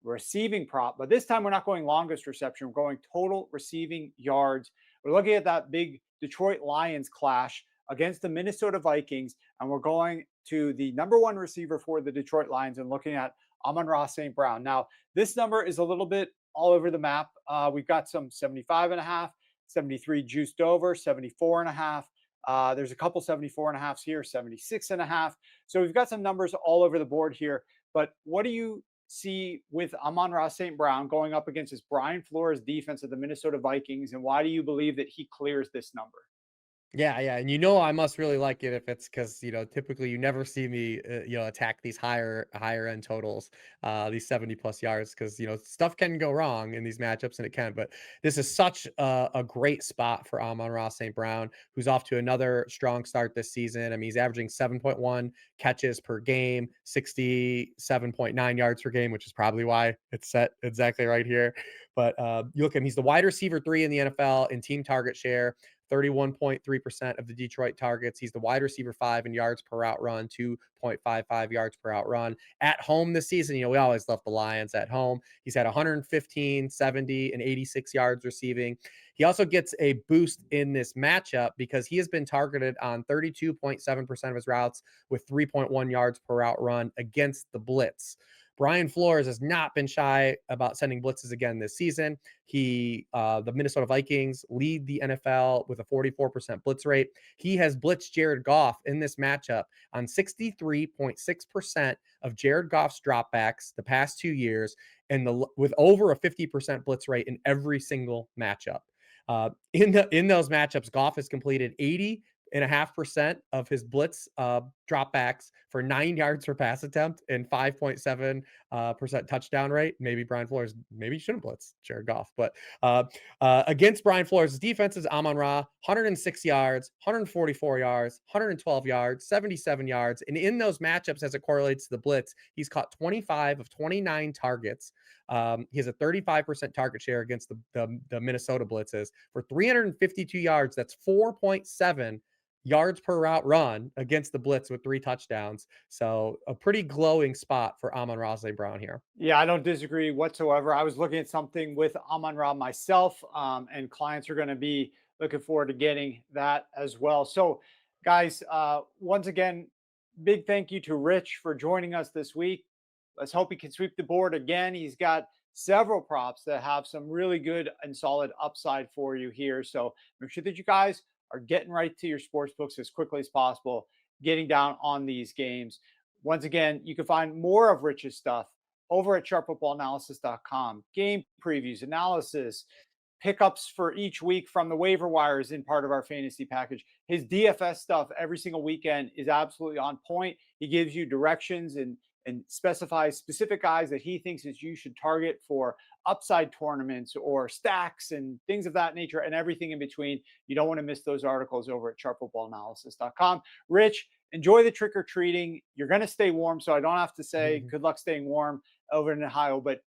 receiving prop, but this time we're not going longest reception. We're going total receiving yards. We're looking at that big Detroit Lions clash against the Minnesota Vikings, and we're going to the number 1 receiver for the Detroit Lions and looking at Amon-Ra St. Brown. Now, this number is a little bit all over the map. We've got some 75.5, 73 juiced over, 74.5. There's a couple 74.5s here, 76.5. So we've got some numbers all over the board here. But what do you see with Amon-Ra St. Brown going up against this Brian Flores defense of the Minnesota Vikings, and why do you believe that he clears this number? Yeah, and I must really like it if it's because typically you never see me attack these higher end totals, these 70+ yards, because stuff can go wrong in these matchups, and it can. But this is such a great spot for Amon-Ra St. Brown, who's off to another strong start this season. I mean, he's averaging 7.1 catches per game, 67.9 yards per game, which is probably why it's set exactly right here. But you look at him; he's the wide receiver 3 in the NFL in team target share. 31.3% of the Detroit targets. He's the wide receiver 5 in yards per route run, 2.55 yards per route run. At home this season, we always love the Lions at home. He's had 115, 70, and 86 yards receiving. He also gets a boost in this matchup because he has been targeted on 32.7% of his routes with 3.1 yards per route run against the blitz. Brian Flores has not been shy about sending blitzes again this season. The Minnesota Vikings lead the NFL with a 44% blitz rate. He has blitzed Jared Goff in this matchup on 63.6% of Jared Goff's dropbacks the past 2 years, and with over a 50% blitz rate in every single matchup. In those matchups, Goff has completed 80 7.5% of his blitz dropbacks for 9 yards per pass attempt and 5.7% touchdown rate. Maybe Brian Flores, maybe he shouldn't blitz Jared Goff, but against Brian Flores' defense is Amon-Ra, 106 yards, 144 yards, 112 yards, 77 yards. And in those matchups, as it correlates to the blitz, he's caught 25 of 29 targets. He has a 35% target share against the Minnesota blitzes for 352 yards. That's 4.7 yards per route run against the blitz with 3 touchdowns. So a pretty glowing spot for Amon-Ra St. Brown here. Yeah, I don't disagree whatsoever. I was looking at something with Amon-Ra myself, and clients are going to be looking forward to getting that as well. So, guys, once again, big thank you to Rich for joining us this week. Let's hope he can sweep the board again. He's got several props that have some really good and solid upside for you here. So make sure that you guys are getting right to your sports books as quickly as possible, getting down on these games. Once again, you can find more of Rich's stuff over at sharpfootballanalysis.com. Game previews, analysis, pickups for each week from the waiver wires in part of our fantasy package. His DFS stuff every single weekend is absolutely on point. He gives you directions and specifies specific guys that he thinks is you should target for upside tournaments or stacks and things of that nature and everything in between. You don't want to miss those articles over at sharpfootballanalysis.com. Rich, enjoy the trick-or-treating. You're going to stay warm, so I don't have to say good luck staying warm over in Ohio, but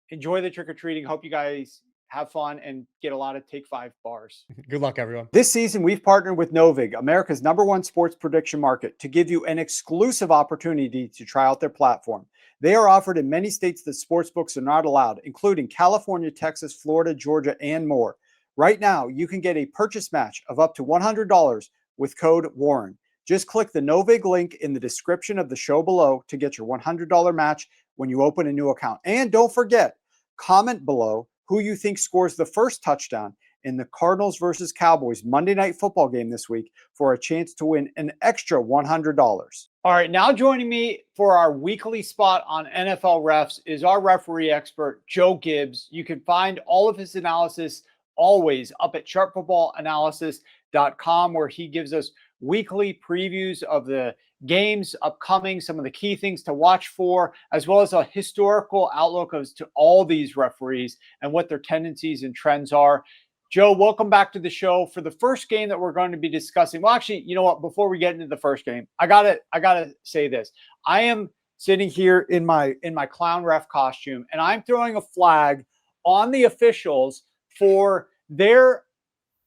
enjoy the trick-or-treating. Hope you guys have fun and get a lot of Take 5 bars. Good luck, everyone. This season, we've partnered with Novig, America's #1 sports prediction market, to give you an exclusive opportunity to try out their platform. They are offered in many states that sportsbooks are not allowed, including California, Texas, Florida, Georgia, and more. Right now, you can get a purchase match of up to $100 with code Warren. Just click the Novig link in the description of the show below to get your $100 match when you open a new account. And don't forget, comment below who you think scores the first touchdown in the Cardinals versus Cowboys Monday Night Football game this week for a chance to win an extra $100. All right, now joining me for our weekly spot on NFL refs is our referee expert, Joe Gibbs. You can find all of his analysis always up at sharpfootballanalysis.com, where he gives us weekly previews of the games upcoming, some of the key things to watch for, as well as a historical outlook as to all these referees and what their tendencies and trends are. Joe, welcome back to the show for the first game that we're going to be discussing. Well, actually, you know what? Before we get into the first game, I gotta say this. I am sitting here in my clown ref costume, and I'm throwing a flag on the officials for their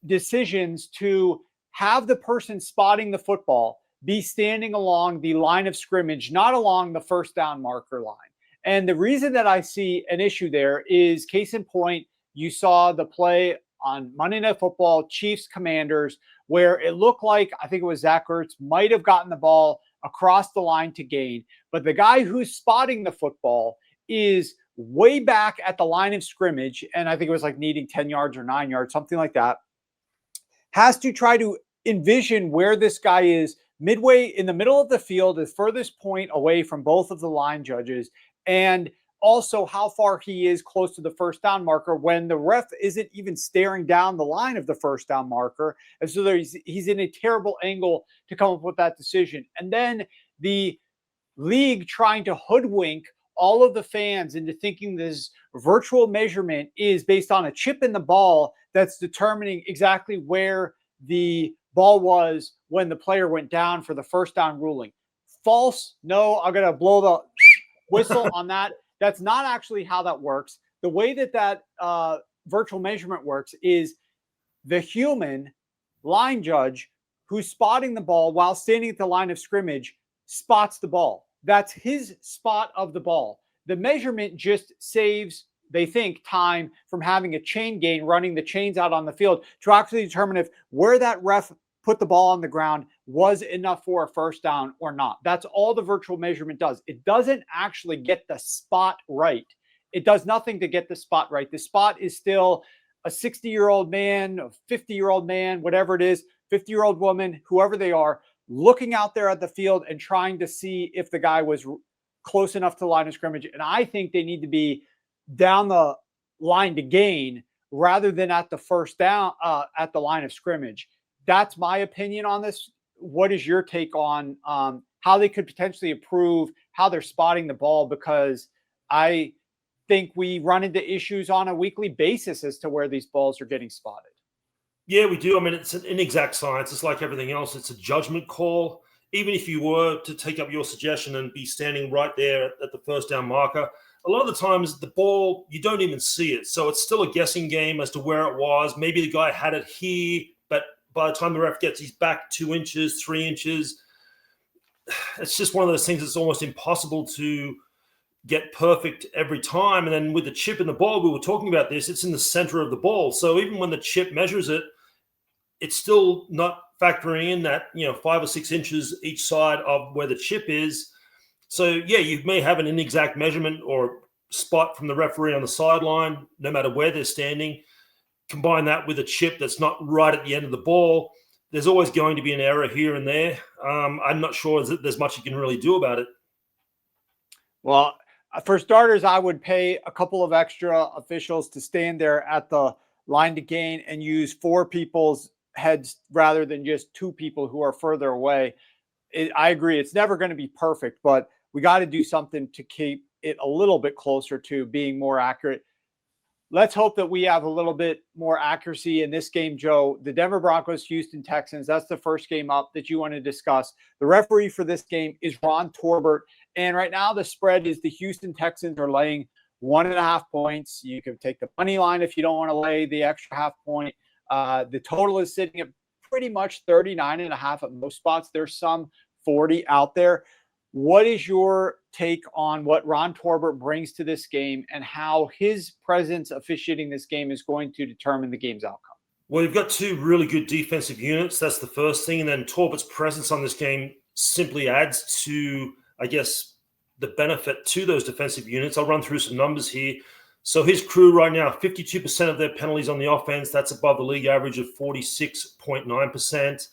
decisions to have the person spotting the football be standing along the line of scrimmage, not along the first down marker line. And the reason that I see an issue there is, case in point, you saw the play on Monday Night Football, Chiefs Commanders, where it looked like, I think it was Zach Ertz, might have gotten the ball across the line to gain. But the guy who's spotting the football is way back at the line of scrimmage, and I think it was like needing 10 yards or 9 yards, something like that, has to try to envision where this guy is midway in the middle of the field, the furthest point away from both of the line judges, and also how far he is close to the first down marker when the ref isn't even staring down the line of the first down marker. And so he's in a terrible angle to come up with that decision. And then the league trying to hoodwink all of the fans into thinking this virtual measurement is based on a chip in the ball that's determining exactly where the ball was when the player went down for the first down ruling. False. No, I'm going to blow the whistle on that. That's not actually how that works. The way that virtual measurement works is the human line judge who's spotting the ball while standing at the line of scrimmage spots the ball. That's his spot of the ball. The measurement just saves, they think, time from having a chain gain, running the chains out on the field to actually determine if where that ref put the ball on the ground was enough for a first down or not. That's all the virtual measurement does. It doesn't actually get the spot right. It does nothing to get the spot right. The spot is still a 60-year-old man, a 50-year-old man, whatever it is, 50-year-old woman, whoever they are, looking out there at the field and trying to see if the guy was close enough to the line of scrimmage. And I think they need to be down the line to gain rather than at the first down, at the line of scrimmage. that's my opinion on this. What is your take on how they could potentially improve how they're spotting the ball? Because I think we run into issues on a weekly basis as to where these balls are getting spotted. Yeah, we do. I mean, it's an inexact science. It's like everything else. It's a judgment call. Even if you were to take up your suggestion and be standing right there at the first down marker, a lot of the times the ball, you don't even see it. So it's still a guessing game as to where it was. Maybe the guy had it here, but by the time the ref gets his back 2 inches, 3 inches, it's just one of those things that's almost impossible to get perfect every time. And then with the chip in the ball, we were talking about this, it's in the center of the ball. So even when the chip measures it, it's still not factoring in that, 5 or 6 inches each side of where the chip is. So, yeah, you may have an inexact measurement or spot from the referee on the sideline, no matter where they're standing. Combine that with a chip that's not right at the end of the ball. There's always going to be an error here and there. I'm not sure there's much you can really do about it. Well, for starters, I would pay a couple of extra officials to stand there at the line to gain and use 4 people's heads rather than just 2 people who are further away. I agree. It's never going to be perfect, but we got to do something to keep it a little bit closer to being more accurate. Let's hope that we have a little bit more accuracy in this game, Joe. The Denver Broncos, Houston Texans, that's the first game up that you want to discuss. The referee for this game is Ron Torbert. And right now the spread is the Houston Texans are laying 1.5 points. You can take the money line if you don't want to lay the extra half point. The total is sitting at pretty much 39.5 at most spots. There's some 40 out there. What is your take on what Ron Torbert brings to this game and how his presence officiating this game is going to determine the game's outcome? Well, you've got 2 really good defensive units. That's the first thing. And then Torbert's presence on this game simply adds to, I guess, the benefit to those defensive units. I'll run through some numbers here. So his crew right now, 52% of their penalties on the offense. That's above the league average of 46.9%.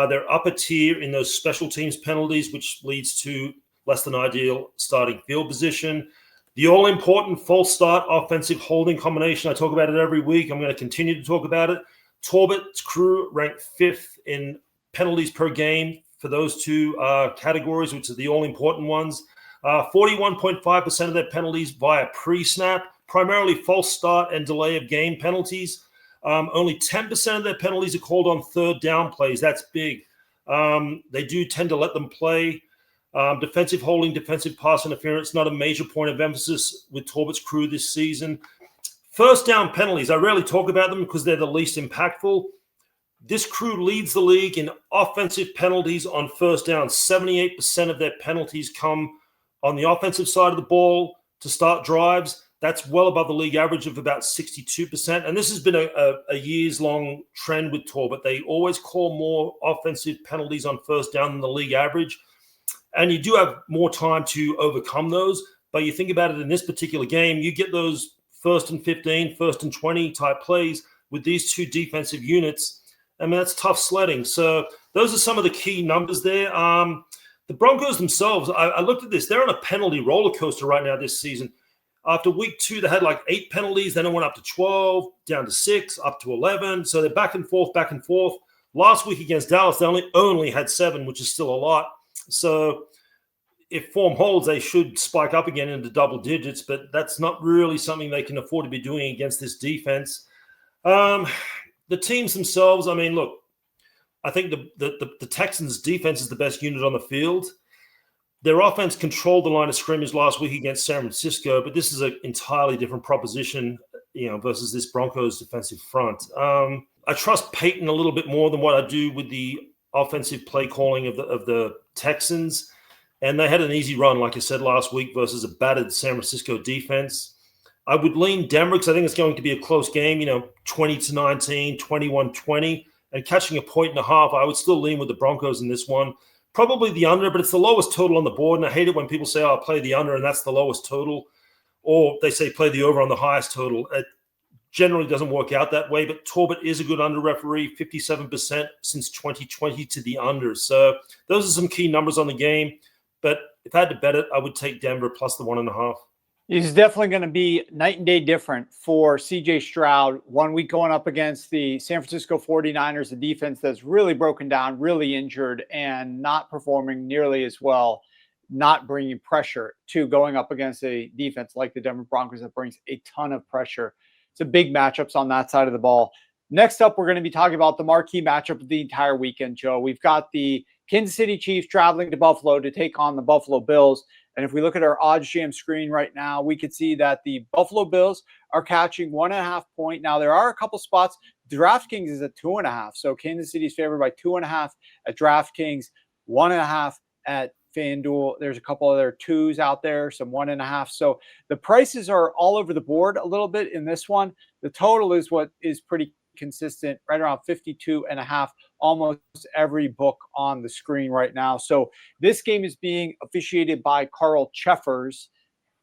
They're upper tier in those special teams penalties, which leads to less than ideal starting field position. The all-important false start offensive holding combination. I talk about it every week. I'm going to continue to talk about it. Torbert's crew ranked 5th in penalties per game for those 2 categories, which are the all-important ones. 41.5% of their penalties via pre-snap, primarily false start and delay of game penalties. Only 10% of their penalties are called on third down plays. That's big. They do tend to let them play. Defensive holding, defensive pass interference, not a major point of emphasis with Torbert's crew this season. First down penalties, I rarely talk about them because they're the least impactful. This crew leads the league in offensive penalties on first down. 78% of their penalties come on the offensive side of the ball to start drives. That's well above the league average of about 62%. And this has been a years-long trend with Torbert. They always call more offensive penalties on first down than the league average. And you do have more time to overcome those. But you think about it in this particular game, you get those 1st and 15, 1st and 20 type plays with these 2 defensive units. I mean, that's tough sledding. So those are some of the key numbers there. The Broncos themselves, I looked at this. They're on a penalty roller coaster right now this season. After week 2, they had like 8 penalties. Then it went up to 12, down to 6, up to 11. So they're back and forth, back and forth. Last week against Dallas, they only had 7, which is still a lot. So if form holds, they should spike up again into double digits, but that's not really something they can afford to be doing against this defense. The teams themselves, I mean, look, I think the Texans' defense is the best unit on the field. Their offense controlled the line of scrimmage last week against San Francisco, but this is an entirely different proposition, versus this Broncos defensive front. I trust Peyton a little bit more than what I do with the offensive play calling of the Texans. And they had an easy run, like I said, last week versus a battered San Francisco defense. I would lean Denver because I think it's going to be a close game, 20-19, 21-20. And catching a 1.5, I would still lean with the Broncos in this one. Probably the under, but it's the lowest total on the board. And I hate it when people say, I'll play the under, and that's the lowest total. Or they say play the over on the highest total. It generally doesn't work out that way, but Torbert is a good under referee, 57% since 2020 to the under. So those are some key numbers on the game. But if I had to bet it, I would take Denver plus the 1.5. He's definitely going to be night and day different for CJ Stroud. 1 week going up against the San Francisco 49ers, a defense that's really broken down, really injured, and not performing nearly as well, not bringing pressure to going up against a defense like the Denver Broncos that brings a ton of pressure. It's a big matchups on that side of the ball. Next up, we're going to be talking about the marquee matchup of the entire weekend, Joe. We've got the Kansas City Chiefs traveling to Buffalo to take on the Buffalo Bills. And if we look at our OddsJam screen right now, we could see that the Buffalo Bills are catching 1.5 point. Now, there are a couple spots. DraftKings is at 2.5. So Kansas City is favored by 2.5 at DraftKings, 1.5 at FanDuel. There's a couple other twos out there, some 1.5. So the prices are all over the board a little bit in this one. The total is what is pretty consistent, right around 52.5, almost every book on the screen right now. So this game is being officiated by Carl Cheffers.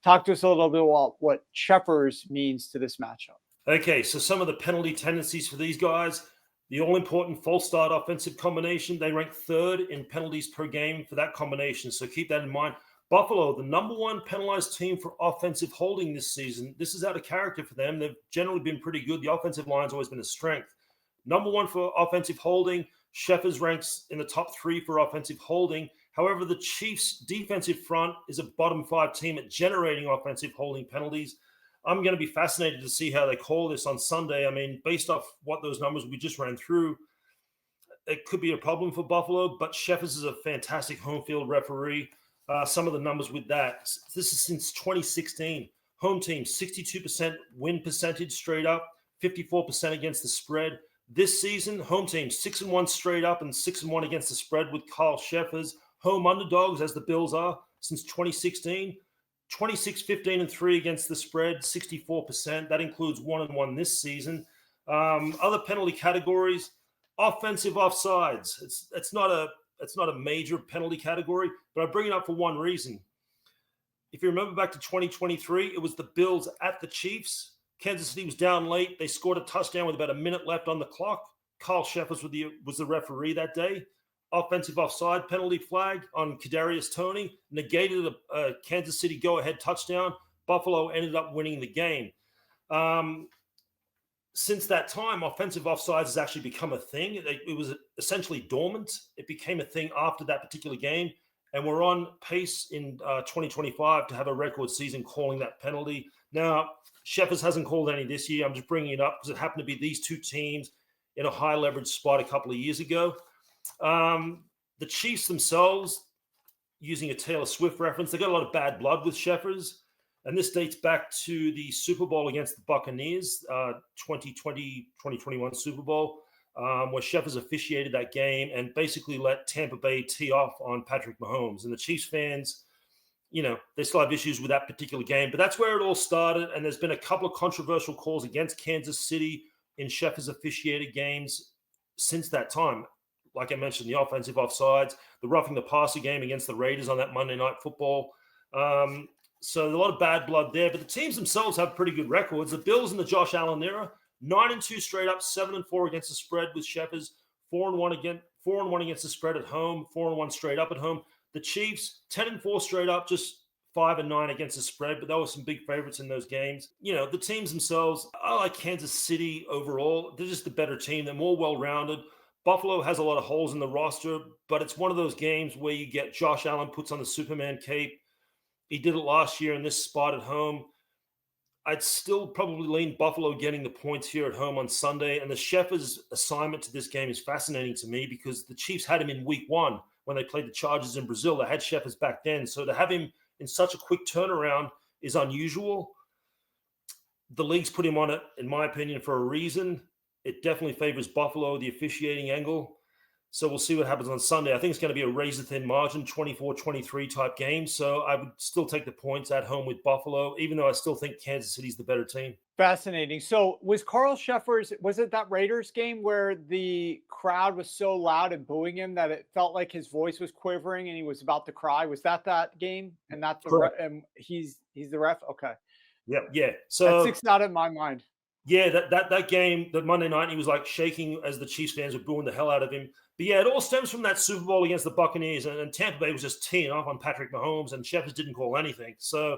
Talk to us a little bit about what Cheffers means to this matchup. Okay, so some of the penalty tendencies for these guys, the all-important false start offensive combination, they rank third in penalties per game for that combination. So keep that in mind. Buffalo, the number one penalized team for offensive holding this season. This is out of character for them. They've generally been pretty good. The offensive line's always been a strength. Number one for offensive holding. Cheffers ranks in the top 3 for offensive holding. However, the Chiefs' defensive front is a bottom 5 team at generating offensive holding penalties. I'm going to be fascinated to see how they call this on Sunday. I mean, based off what those numbers we just ran through, it could be a problem for Buffalo, but Cheffers is a fantastic home field referee. Some of the numbers with that. This is since 2016. Home team, 62% win percentage straight up, 54% against the spread. This season, home team, 6-1 straight up and 6-1 against the spread with Carl Cheffers. Home underdogs, as the Bills are, since 2016. 26-15-3 against the spread, 64%. That includes 1-1 this season. Other penalty categories, offensive offsides. It's not a major penalty category, but I bring it up for one reason. If you remember back to 2023, it was the Bills at the Chiefs. Kansas City was down late. They scored a touchdown with about a minute left on the clock. Carl Cheffers was the referee that day. Offensive offside penalty flag on Kadarius Toney negated a Kansas City go-ahead touchdown. Buffalo ended up winning the game. Since that time, offensive offsides has actually become a thing. It was essentially dormant. It became a thing after that particular game, and we're on pace in 2025 to have a record season calling that penalty. Now, Cheffers hasn't called any this year. I'm just bringing it up because it happened to be these two teams in a high leverage spot a couple of years ago. The Chiefs themselves, using a Taylor Swift reference, they got a lot of bad blood with Cheffers, and this dates back to the Super Bowl against the Buccaneers, 2020-2021 Super Bowl, where Cheffers officiated that game and basically let Tampa Bay tee off on Patrick Mahomes. And the Chiefs fans, they still have issues with that particular game, but that's where it all started. And there's been a couple of controversial calls against Kansas City in Cheffers officiated games since that time. Like I mentioned, the offensive offsides, the roughing the passer game against the Raiders on that Monday Night Football. So a lot of bad blood there, but the teams themselves have pretty good records. The Bills in the Josh Allen era, 9-2 straight up, 7-4 against the spread with Cheffers, 4-1 against the spread at home, 4-1 straight up at home. The Chiefs, 10-4 straight up, just 5-9 against the spread, but there were some big favorites in those games. The teams themselves, I like Kansas City overall. They're just a better team. They're more well-rounded. Buffalo has a lot of holes in the roster, but it's one of those games where you get Josh Allen puts on the Superman cape. He did it last year in this spot at home. I'd still probably lean Buffalo getting the points here at home on Sunday. And the Cheffers' assignment to this game is fascinating to me because the Chiefs had him in week 1 when they played the Chargers in Brazil. They had Cheffers back then. So to have him in such a quick turnaround is unusual. The league's put him on it, in my opinion, for a reason. It definitely favors Buffalo, the officiating angle. So we'll see what happens on Sunday. I think it's going to be a razor-thin margin, 24-23 type game. So I would still take the points at home with Buffalo, even though I still think Kansas City's the better team. Fascinating. So was Carl Cheffers, was it that Raiders game where the crowd was so loud and booing him that it felt like his voice was quivering and he was about to cry? Was that game? And that's and he's the ref? Okay. Yep. Yeah. So that sticks out in my mind. Yeah, that game, that Monday night, he was like shaking as the Chiefs fans were booing the hell out of him. But yeah, it all stems from that Super Bowl against the Buccaneers, and Tampa Bay was just teeing off on Patrick Mahomes, and Cheffers didn't call anything. So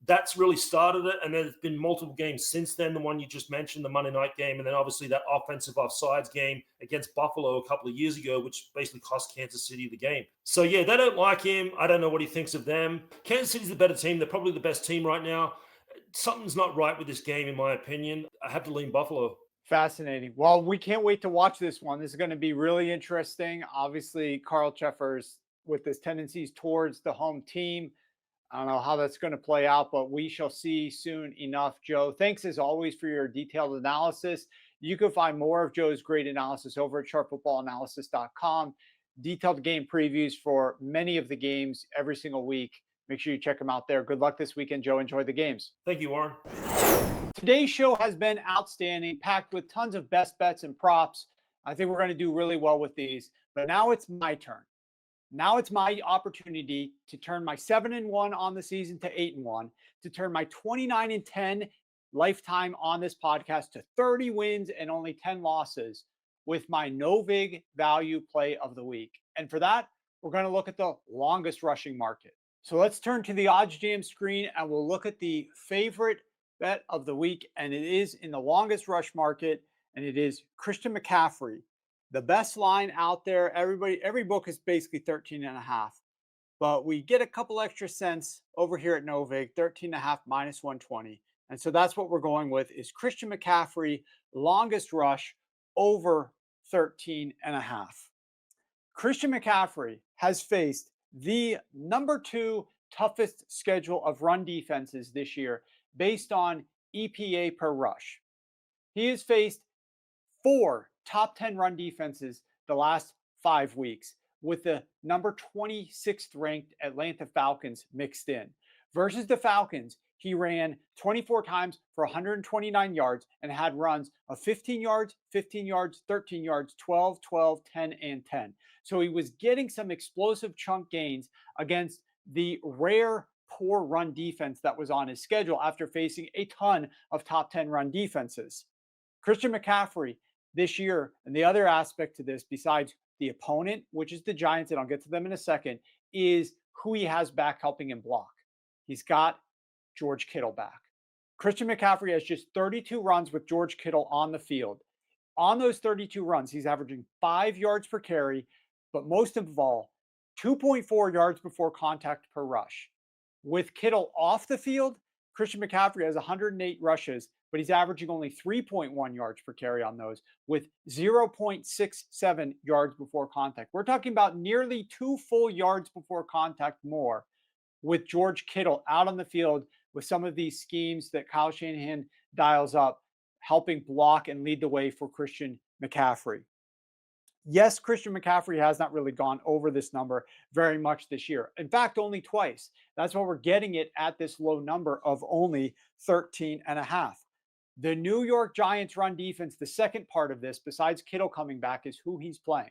that's really started it. And there's been multiple games since then. The one you just mentioned, the Monday night game, and then obviously that offensive offsides game against Buffalo a couple of years ago, which basically cost Kansas City the game. So yeah, they don't like him. I don't know what he thinks of them. Kansas City's the better team. They're probably the best team right now. Something's not right with this game, in my opinion. I have to lean Buffalo. Fascinating. Well, we can't wait to watch this one. This is going to be really interesting. Obviously, Carl Cheffers with his tendencies towards the home team. I don't know how that's going to play out, but we shall see soon enough. Joe, thanks as always for your detailed analysis. You can find more of Joe's great analysis over at sharpfootballanalysis.com. Detailed game previews for many of the games every single week. Make sure you check them out there. Good luck this weekend, Joe. Enjoy the games. Thank you, Warren. Today's show has been outstanding, packed with tons of best bets and props. I think we're going to do really well with these, but now it's my turn. Now it's my opportunity to turn my 7-1 on the season to 8-1, to turn my 29-10 lifetime on this podcast to 30 wins and only 10 losses with my no vig value play of the week. And for that, we're going to look at the longest rushing market. So let's turn to the odds jam screen and we'll look at the favorite bet of the week. And it is in the longest rush market, and it is Christian McCaffrey. The best line out there, every book is basically 13.5, but we get a couple extra cents over here at Novig, 13.5 minus 120. And so that's what we're going with is Christian McCaffrey, longest rush over 13.5. Christian McCaffrey has faced the number 2 toughest schedule of run defenses this year based on EPA per rush. He has faced 4 top 10 run defenses the last 5 weeks, with the number 26th ranked Atlanta Falcons mixed in. Versus the Falcons, he ran 24 times for 129 yards and had runs of 15 yards, 15 yards, 13 yards, 12, 12, 10, and 10. So he was getting some explosive chunk gains against the rare poor run defense that was on his schedule after facing a ton of top 10 run defenses. Christian McCaffrey this year, and the other aspect to this, besides the opponent, which is the Giants, and I'll get to them in a second, is who he has back helping him block. He's got George Kittle back. Christian McCaffrey has just 32 runs with George Kittle on the field. On those 32 runs, he's averaging 5 yards per carry, but most of all, 2.4 yards before contact per rush. With Kittle off the field, Christian McCaffrey has 108 rushes, but he's averaging only 3.1 yards per carry on those with 0.67 yards before contact. We're talking about nearly 2 full yards before contact more with George Kittle out on the field with some of these schemes that Kyle Shanahan dials up, helping block and lead the way for Christian McCaffrey. Yes, Christian McCaffrey has not really gone over this number very much this year. In fact, only twice. That's why we're getting it at this low number of only 13.5. The New York Giants run defense, the second part of this, besides Kittle coming back, is who he's playing.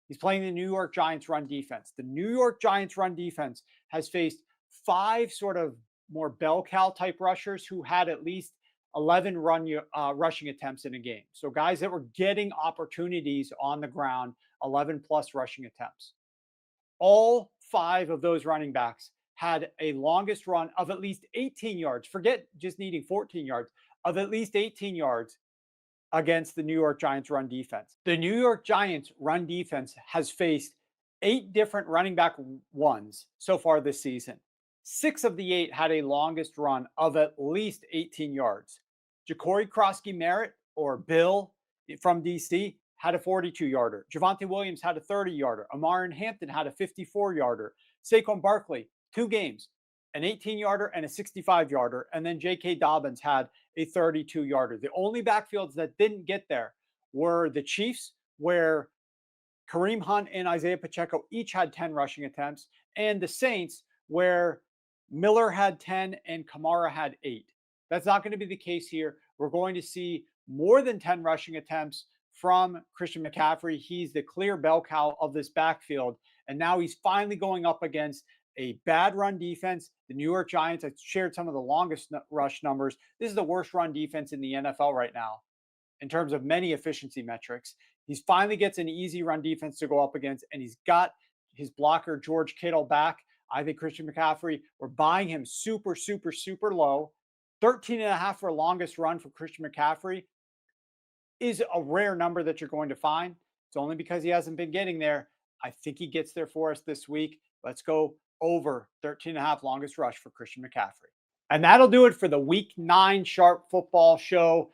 He's playing the New York Giants run defense. The New York Giants run defense has faced 5 sort of more bell cow type rushers who had at least 11 rushing attempts in a game. So guys that were getting opportunities on the ground, 11 plus rushing attempts. All 5 of those running backs had a longest run of at least 18 yards. Forget just needing 14 yards, of at least 18 yards against the New York Giants run defense. The New York Giants run defense has faced 8 different running back ones so far this season. 6 of the 8 had a longest run of at least 18 yards. Ja'Cory Krosky-Merritt, or Bill from DC, had a 42-yarder. Javonte Williams had a 30-yarder. Amarin Hampton had a 54-yarder. Saquon Barkley, 2 games, an 18-yarder and a 65-yarder. And then J.K. Dobbins had a 32-yarder. The only backfields that didn't get there were the Chiefs, where Kareem Hunt and Isaiah Pacheco each had 10 rushing attempts, and the Saints, where Miller had 10 and Kamara had 8. That's not going to be the case here. We're going to see more than 10 rushing attempts from Christian McCaffrey. He's the clear bell cow of this backfield. And now he's finally going up against a bad run defense. The New York Giants, I shared some of the longest rush numbers. This is the worst run defense in the NFL right now in terms of many efficiency metrics. He's finally gets an easy run defense to go up against, and he's got his blocker, George Kittle, back. I think Christian McCaffrey, we're buying him super, super, super low. 13.5 for longest run for Christian McCaffrey is a rare number that you're going to find. It's only because he hasn't been getting there. I think he gets there for us this week. Let's go over 13.5 longest rush for Christian McCaffrey. And that'll do it for the Week 9 Sharp Football Show.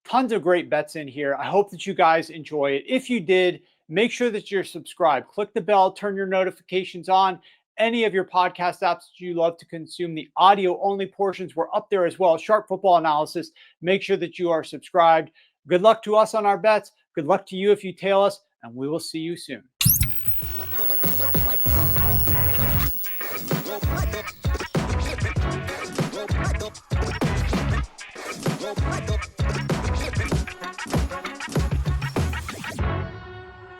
Tons of great bets in here. I hope that you guys enjoy it. If you did, make sure that you're subscribed. Click the bell, turn your notifications on. Any of your podcast apps that you love to consume, the audio-only portions were up there as well. Sharp Football Analysis. Make sure that you are subscribed. Good luck to us on our bets. Good luck to you if you tail us, and we will see you soon. Go,